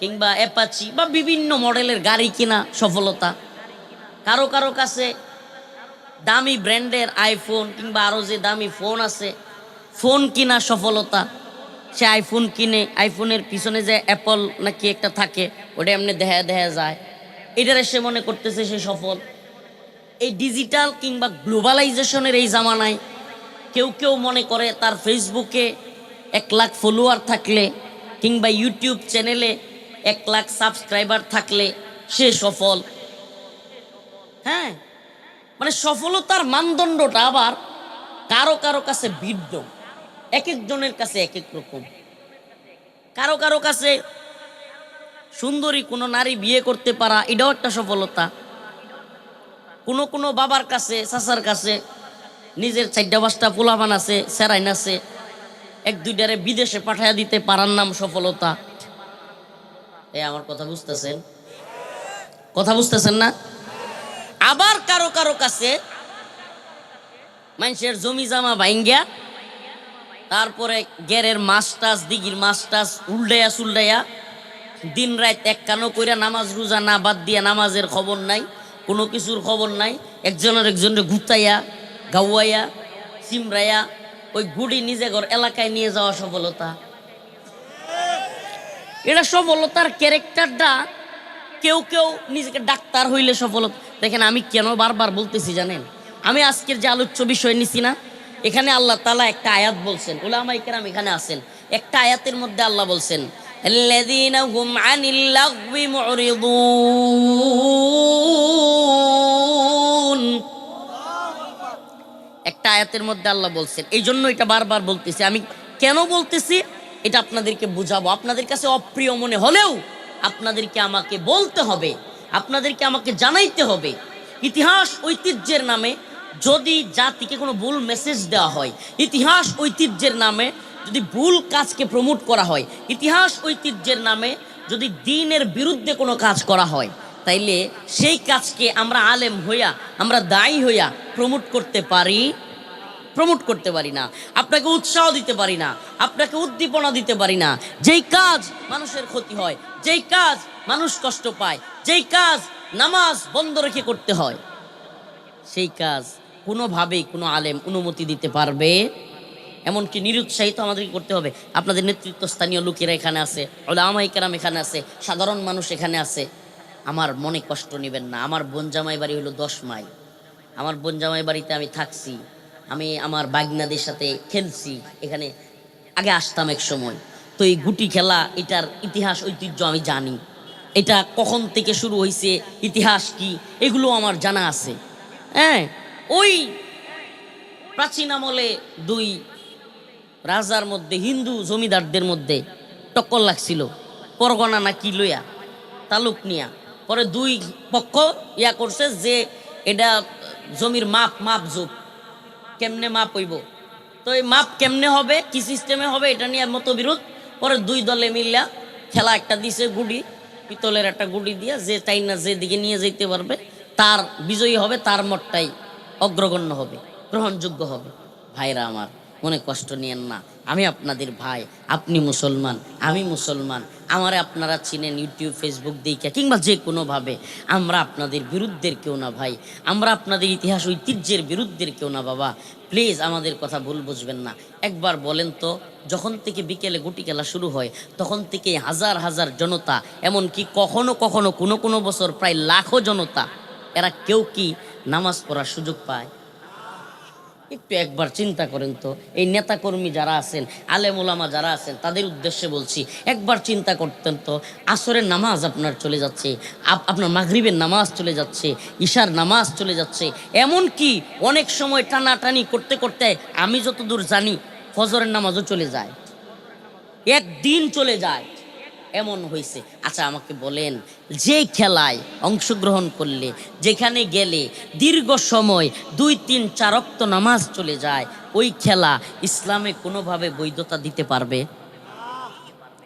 S1: কিংবা অ্যাপাচি বা বিভিন্ন মডেলের গাড়ি কিনা সফলতা। কারো কারো কাছে দামি ব্র্যান্ডের আইফোন কিংবা আরও যে দামি ফোন আছে, ফোন কিনা সফলতা। সে আইফোন কিনে, আইফোনের পিছনে যে অ্যাপল নাকি একটা থাকে, ওটা এমনি দেখা দেখা যায়, এটারে সে মনে করতেছে সে সফল। এই ডিজিটাল কিংবা গ্লোবালাইজেশনের এই জামানায় কেউ কেউ মনে করে তার ফেসবুকে 1 লাখ ফলোয়ার থাকলে কিংবা ইউটিউব চ্যানেলে 1 লাখ সাবস্ক্রাইবার থাকলে সে সফল। হ্যাঁ, মানে সফলতার মানদণ্ডটা আবার কারো কারো কাছে ভিন্ন, এক একজনের কাছে এক এক রকম। কারো কারো কাছে সুন্দরী কোনো নারী বিয়ে করতে পারা এটাও একটা সফলতা। কোনো কোনো বাবার কাছে, চাচার কাছে নিজের 4-5টা পোলাপান আছে, সেরাইন আছে, 1-2টারে বিদেশে পাঠাইয়া দিতে পারার নাম সফলতা। আমার কথা বুঝতেছেন? কথা বুঝতেছেন না? আবার কারো কারো কাছে মানুষের জমি জামা ভাঙ্গিয়া, তারপরে গেরের মাছ টাছ, দিঘির মাছ টাছ উল্টাইয়া সুল্টাইয়া দিন রাত এক কানো কইরা নামাজ রোজা না বাদ দিয়া, নামাজের খবর নাই, কোনো কিছুর খবর নাই, একজনের গুতাইয়া গাওয়াইয়া চিমরাইয়া ওই গুড়ি নিজে ঘর এলাকায় নিয়ে যাওয়া সফলতা। এটা সফলতার ক্যারেক্টারটা। কেউ কেউ নিজেকে ডাক্তার হইলে সফলতা। দেখেন, আমি কেন বারবার বলতেছি জানেন? আমি আজকের যে আলোচ্য বিষয় নিছি না, এখানে আল্লাহ তাআলা একটা আয়াত বলছেন, উলামায়ে কেরাম এখানে আছেন, একটা আয়াতের মধ্যে আল্লাহ বলছেন আল্লাযীনা হুম আনিল লাগবি মুরিদুন। একটা আয়াতের মধ্যে আল্লাহ বলছেন, এই জন্য এটা বারবার বলতেছি। আমি কেন বলতেছি এটা আপনাদেরকে বুঝাবো। আপনাদের কাছে অপ্রিয় মনে হলেও আপনাদেরকে আমাকে বলতে হবে, আপনাদেরকে আমাকে জানাইতে হবে। ইতিহাস ঐতিহ্যের নামে যদি জাতিকে কোনো ভুল মেসেজ দেওয়া হয়, ইতিহাস ঐতিহ্যের নামে যদি ভুল কাজকে প্রমোট করা হয়, ইতিহাস ঐতিহ্যের নামে যদি দ্বীনের বিরুদ্ধে কোনো কাজ করা হয়, তাইলে সেই কাজকে আমরা আলেম হইয়া, আমরা দায়ী হইয়া প্রমোট করতে পারি? প্রমোট করতে পারি না। আপনাকে উৎসাহ দিতে পারি না, আপনাকে উদ্দীপনা দিতে পারি না। যেই কাজ মানুষের ক্ষতি হয়, যেই কাজ মানুষ কষ্ট পায়, যেই কাজ নামাজ বন্ধ রেখে করতে হয়, সেই কাজ কোনোভাবেই কোনো আলেম অনুমতি দিতে পারবে? এমনকি নিরুৎসাহিত আমাদেরকে করতে হবে। আপনাদের নেতৃত্বস্থানীয় লোকেরা এখানে আছে, উলামায়ে কেরাম এখানে আছে, সাধারণ মানুষ এখানে আছে। আমার মনে কষ্ট নেবেন না। আমার বোন জামাই বাড়ি হলো 10 মাইল। আমার বোন জামাই বাড়িতে আমি থাকছি, আমি আমার বাগনাদের সাথে খেলছি, এখানে আগে আসতাম এক সময়। তো এই গুটি খেলা, এটার ইতিহাস ঐতিহ্য আমি জানি, এটা কখন থেকে শুরু হয়েছে, ইতিহাস কি, এগুলো আমার জানা আছে। হ্যাঁ, ওই প্রাচীন আমলে 2 রাজার মধ্যে, হিন্দু জমিদারদের মধ্যে টক্কর লাগছিল, পরগনা না কি লইয়া, তালুক নিয়া। পরে 2 পক্ষ ইয়া করছে যে এটা জমির মাপ জোপ কেমনে মাপ হইব, তো এই মাপ কেমনে হবে, কি সিস্টেমে হবে, এটা নিয়ে মতবিরোধ। পরে 2 দলে মিল্লা খেলা একটা দিছে, গুড়ি, পিতলের একটা গুড়ি দিয়া, যে তাই না যে দিকে নিয়ে যেতে পারবে তার বিজয়ী হবে, তার মতটাই অগ্রগণ্য হবে, গ্রহণযোগ্য হবে। ভাইরা আমার, মনে কষ্ট নিয়েন না। আমি আপনাদের ভাই, আপনি মুসলমান, আমি মুসলমান। আমারে আপনারা চিনেন ইউটিউব ফেসবুক দেখে কিংবা যে কোনোভাবে। আমরা আপনাদের বিরুদ্ধের কেউ না ভাই, আমরা আপনাদের ইতিহাস ঐতিহ্যের বিরুদ্ধের কেউ না বাবা। প্লিজ আমাদের কথা ভুল বুঝবেন না। একবার বলেন তো, যখন থেকে বিকেলে গুটি খেলা শুরু হয় তখন থেকে হাজার হাজার জনতা, এমনকি কখনো কখনো কোনো বছর প্রায় লাখো জনতা, এরা কেউ কি নামাজ পড়ার সুযোগ পায়? একটু একবার চিন্তা করেন তো। এই নেতাকর্মী যারা আছেন, আলেম ওলামা যারা আছেন, তাদের উদ্দেশ্যে বলছি, একবার চিন্তা করতেন তো। আসরের নামাজ আপনার চলে যাচ্ছে, আপনার মাগরিবের নামাজ চলে যাচ্ছে, ইশার নামাজ চলে যাচ্ছে, এমনকি অনেক সময় টানাটানি করতে করতে আমি যতদূর জানি ফজরের নামাজও চলে যায়, একদিন চলে যায়, এমন হয়েছে। আচ্ছা আমাকে বলেন, যে খেলায় অংশগ্রহণ করলে, যেখানে গেলে দীর্ঘ সময় 2, 3, 4 ওয়াক্ত নামাজ চলে যায়, ওই খেলা ইসলামে কোনোভাবে বৈধতা দিতে পারবে?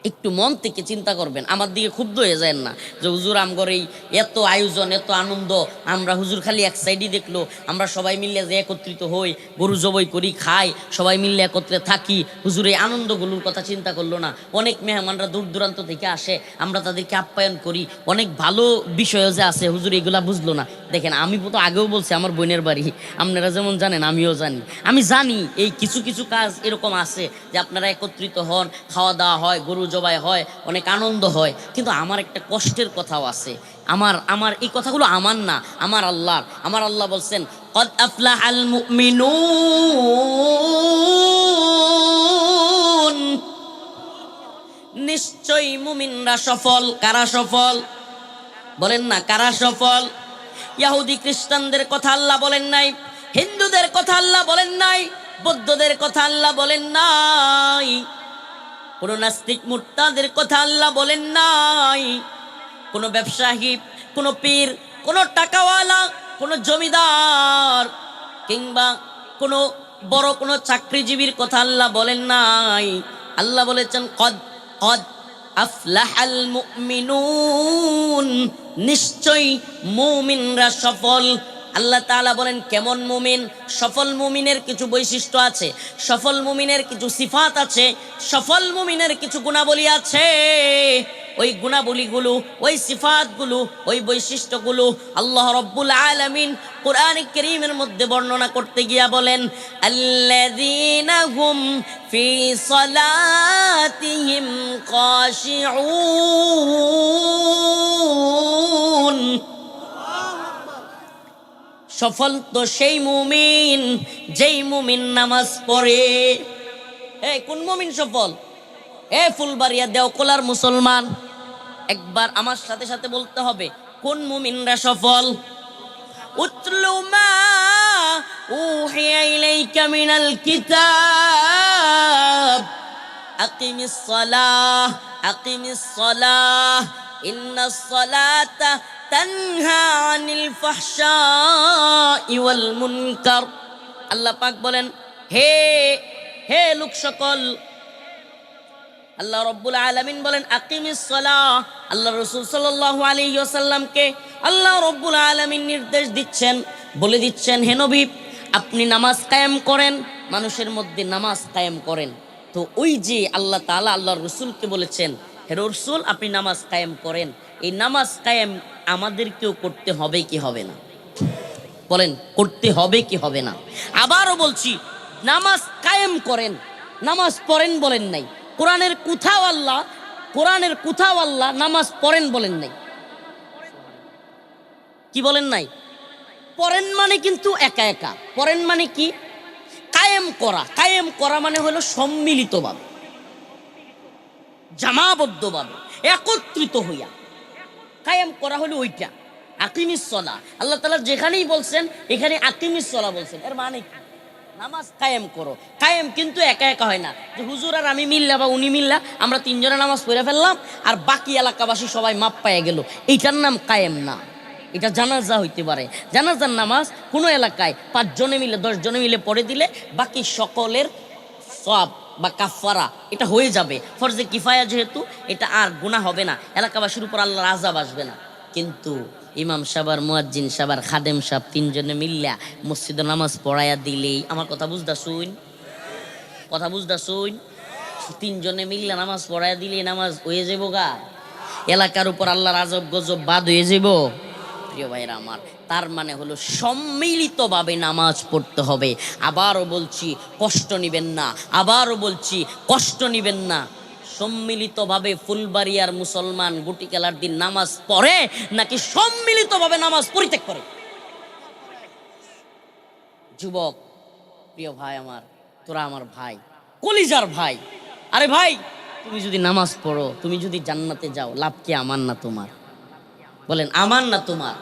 S1: একটু মন থেকে চিন্তা করবেন, আমার দিকে ক্ষুব্ধ হয়ে যায় না যে হুজুর আমগর এই এত আয়োজন এত আনন্দ, আমরা হুজুর খালি এক সাইডই দেখলো, আমরা সবাই মিলে যে একত্রিত হই, গরু জবাই করি, খাই, সবাই মিলে একত্রে থাকি, হুজুর এই আনন্দগুলোর কথা চিন্তা করলো না। অনেক মেহমানরা দূর দূরান্ত থেকে আসে, আমরা তাদেরকে আপ্যায়ন করি, অনেক ভালো বিষয় যে আছে, হুজুর এগুলা বুঝলো না। দেখেন আমি তো আগেও বলছি আমার বোনের বাড়ি, আপনারা যেমন জানেন আমিও জানি, আমি জানি এই কিছু কিছু কাজ এরকম আছে যে আপনারা একত্রিত হন, খাওয়া দাওয়া হয়, গরু জবাই হয়, অনেক আনন্দ হয়, কিন্তু আমার একটা কষ্টের কথাও আছে। আমার আমার এই কথাগুলো আমার না, আমার আল্লাহর। আমার আল্লাহ বলছেন কদ আফলাহাল মুমিনুন, নিশ্চয়ই মুমিনরা সফল। কারা সফল বলেন না, কারা সফল? ইহুদি খ্রিস্টানদের কথা আল্লাহ বলেন নাই, হিন্দুদের কথা আল্লাহ বলেন নাই, বৌদ্ধদের কথা আল্লাহ বলেন নাই, কোন নাস্তিক মুরতাদের কথা আল্লাহ বলেন নাই, কোন ব্যবসায়ী, কোন পীর, কোন টাকাওয়ালা, কোন জমিদার কিংবা কোন বড় কোন চাকরিজীবীর কথা আল্লাহ বলেন নাই। আল্লাহ বলেছেন কদ কদ আফলাহাল মুমিনুন, নিশ্চয়ই মুমিনরা সফল। আল্লাহ তাআলা বলেন কেমন মুমিন? সফল মুমিনের কিছু বৈশিষ্ট্য আছে, সফল মুমিনের কিছু সিফাত আছে, সফল মুমিনের কিছু গুণাবলী আছে। ওই গুণাবলীগুলো, ওই সিফাতগুলো, ওই বৈশিষ্ট্যগুলো আল্লাহ রাব্বুল আলামিন কোরআন কারীমের মধ্যে বর্ণনা করতে গিয়া বলেন আল্লাযীনা হুম ফি সালাতিহিম খাশিউন। সফল তো সেই মুমিন যেই মুমিন নামাজ পড়ে। কোন মুমিন সফল? ফুলবাড়িয়া দেওকলার মুসলমান, একবার আমার সাথে সাথে বলতে হবে কোন মুমিনরা সফল। উতলু মা উহিয়া ইলাইকা মিনাল কিতাব আকিমিস সালাহ আকিমিস সালাহ ইন্নাস সালাতা তানহা আনিল ফাহশাই ওয়াল মুনকার। আল্লাহ পাক বলেন হে হে লোক সকল, আল্লাহ রাব্বুল আলামিন বলেন আকিমিস সালাহ। আল্লাহ রাসূল সাল্লাল্লাহু আলাইহি ওয়াসাল্লামকে আল্লাহ রাব্বুল আলামিন নির্দেশ দিচ্ছেন, বলে দিচ্ছেন হে নবী আপনি নামাজ কায়েম করেন, মানুষের মধ্যে নামাজ কায়েম করেন। তো ওই যে আল্লাহ তাআলা আল্লাহর রাসূলকে বলেছেন হে রাসূল আপনি নামাজ কায়েম করেন, এই নামাজ কায়েম আমাদেরকেও করতে হবে কি হবে না? বলেন করতে হবে কি হবে না? আবারও বলছি নামাজ কায়েম করেন, নামাজ পড়েন বলেন নাই। কোরআনের কোথাও আল্লাহ নামাজ পড়েন বলেন নাই। কি বলেন নাই? পড়েন মানে কিন্তু একা একা, পড়েন মানে কি? কায়েম করা। কায়েম করা মানে হলো সম্মিলিতভাবে, জামাবদ্ধভাবে, একত্রিত হইয়া কায়েম করা হলো ওইটা। আকিমিস সালাহ আল্লাহ তাআলা যেখানেই বলছেন এখানে আকিমিস সালাহ বলছেন, এর মানে কি? নামাজ কায়েম করো। কায়েম কিন্তু একা একা হয় না যে হুজুর আর আমি মিল্লা বা উনি মিল্লা আমরা তিনজনে নামাজ পড়ে ফেললাম আর বাকি এলাকাবাসী সবাই মাপ পাইয়া গেল, এইটার নাম কায়েম না। এটা জানাজা হইতে পারে, জানাজার নামাজ কোনো এলাকায় 5 জনে মিলে 10 জনে মিলে পড়ে দিলে বাকি সকলের সওয়াব বা কাফারা এটা হয়ে যাবে, ফরজে কিফায়া যেহেতু এটা আর গুনাহ হবে না, এলাকাবাসীর উপর আল্লাহর আযাব আসবে না। কিন্তু ইমাম সাহেব আর মুয়াজ্জিন সাহেব আর খাদেম সাহেব 3 জনে মিল্লা মসজিদে নামাজ পড়াইয়া দিলেই, আমার কথা বুঝদা শুন, কথা বুঝদা শুন, 3 জনে মিল্লা নামাজ পড়াইয়া দিলে নামাজ হয়ে যাবো গা, এলাকার উপর আল্লাহর আযাব গজব বাদ হয়ে যাবো। প্রিয় ভাইরা আমার, তার মানে হলো সম্মিলিতভাবে নামাজ পড়তে হবে। আবারও বলছি কষ্ট নিবেন না, আবারও বলছি কষ্ট নিবেন না। সম্মিলিতভাবে ফুলবাড়িয়ার মুসলমান গুটি খেলার দিন নামাজ পড়ে নাকি সম্মিলিতভাবে নামাজ পরিত্যাগ করে? যুবক প্রিয় ভাই আমার, তোরা আমার ভাই, কলিজার ভাই, আরে ভাই তুমি যদি নামাজ পড়ো, তুমি যদি জান্নাতে যাও, লাভ কি আমার না তোমার? বলেন আমার না তোমার?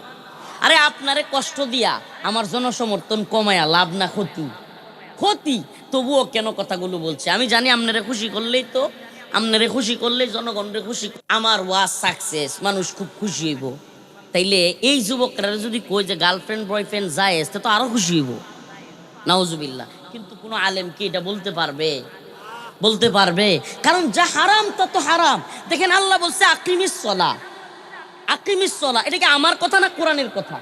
S1: আরে আপনারে কষ্ট দিয়া আমার জনসমর্থন কমায়া লাভ না ক্ষতি? ক্ষতি। তবুও কেন কথাগুলো বলছে? আমি জানি আপনারে খুশি করলেই তো, আপনারে খুশি করলেই জনগণরে খুশি, আমার ওয়াজ সাকসেস, মানুষ খুব খুশি হইব। তাইলে এই যুবকরা যদি কই যে গার্লফ্রেন্ড বয়ফ্রেন্ড যায় তো আরো খুশি হইব, নাউজুবিল্লাহ। কিন্তু কোনো আলেম কি এটা বলতে পারবে? বলতে পারবে? কারণ যা হারাম তত হারাম। দেখেন আল্লাহ বলছে আকিমিস সলা, আকিমিস সলা, এটা কি আমার কথা না কোরআনের কথা?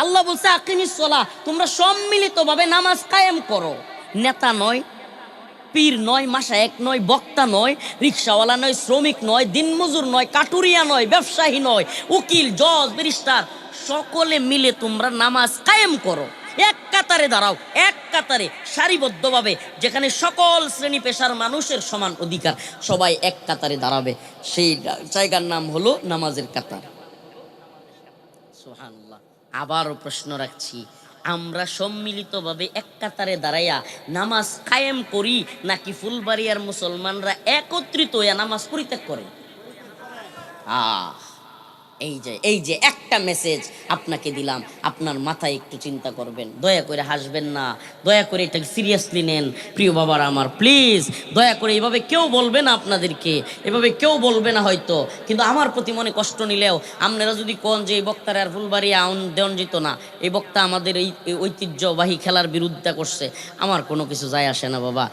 S1: আল্লাহ বলছে আকিমিস সলা, তোমরা সম্মিলিতভাবে নামাজ কায়েম করো। নেতা নয়, পীর নয়, মাশায়েখ নয়, বক্তা নয়, রিক্সাওয়ালা নয়, শ্রমিক নয়, দিনমজুর নয়, কাটুরিয়া নয়, ব্যবসায়ী নয়, উকিল, জজ, ব্যারিস্টার, সকলে মিলে তোমরা নামাজ কায়েম করো। এক কাতারে দাঁড়াও, এক কাতারে সারিবদ্ধভাবে, যেখানে সকল শ্রেণী পেশার মানুষের সমান অধিকার, সবাই এক কাতারে দাঁড়াবে। সেই জায়গার নাম হলো নামাজের কাতার। সুবহানাল্লাহ। আবারও প্রশ্ন রাখছি, আমরা সম্মিলিতভাবে এক কাতারে দাঁড়াইয়া নামাজ কায়েম করি নাকি ফুলবাড়িয়ার মুসলমানরা একত্রিত হইয়া নামাজ পরিত্যাগ করে? এই যে একটা মেসেজ আপনাকে দিলাম, আপনার মাথায় একটু চিন্তা করবেন, দয়া করে হাসবেন না, দয়া করে এটাকে সিরিয়াসলি নেন। প্রিয় বাবারা আমার, প্লিজ দয়া করে এইভাবে কেউ বলবে না আপনাদেরকে, এভাবে কেউ বলবে না হয়তো, কিন্তু আমার প্রতি মনে কষ্ট নিলেও আপনারা যদি কোন যে এই বক্তার আর ফুলবাড়ি দেওয়ান যেত না, এই বক্তা আমাদের এই ঐতিহ্যবাহী খেলার বিরুদ্ধে করছে, আমার কোনো কিছু যায় আসে না বাবা।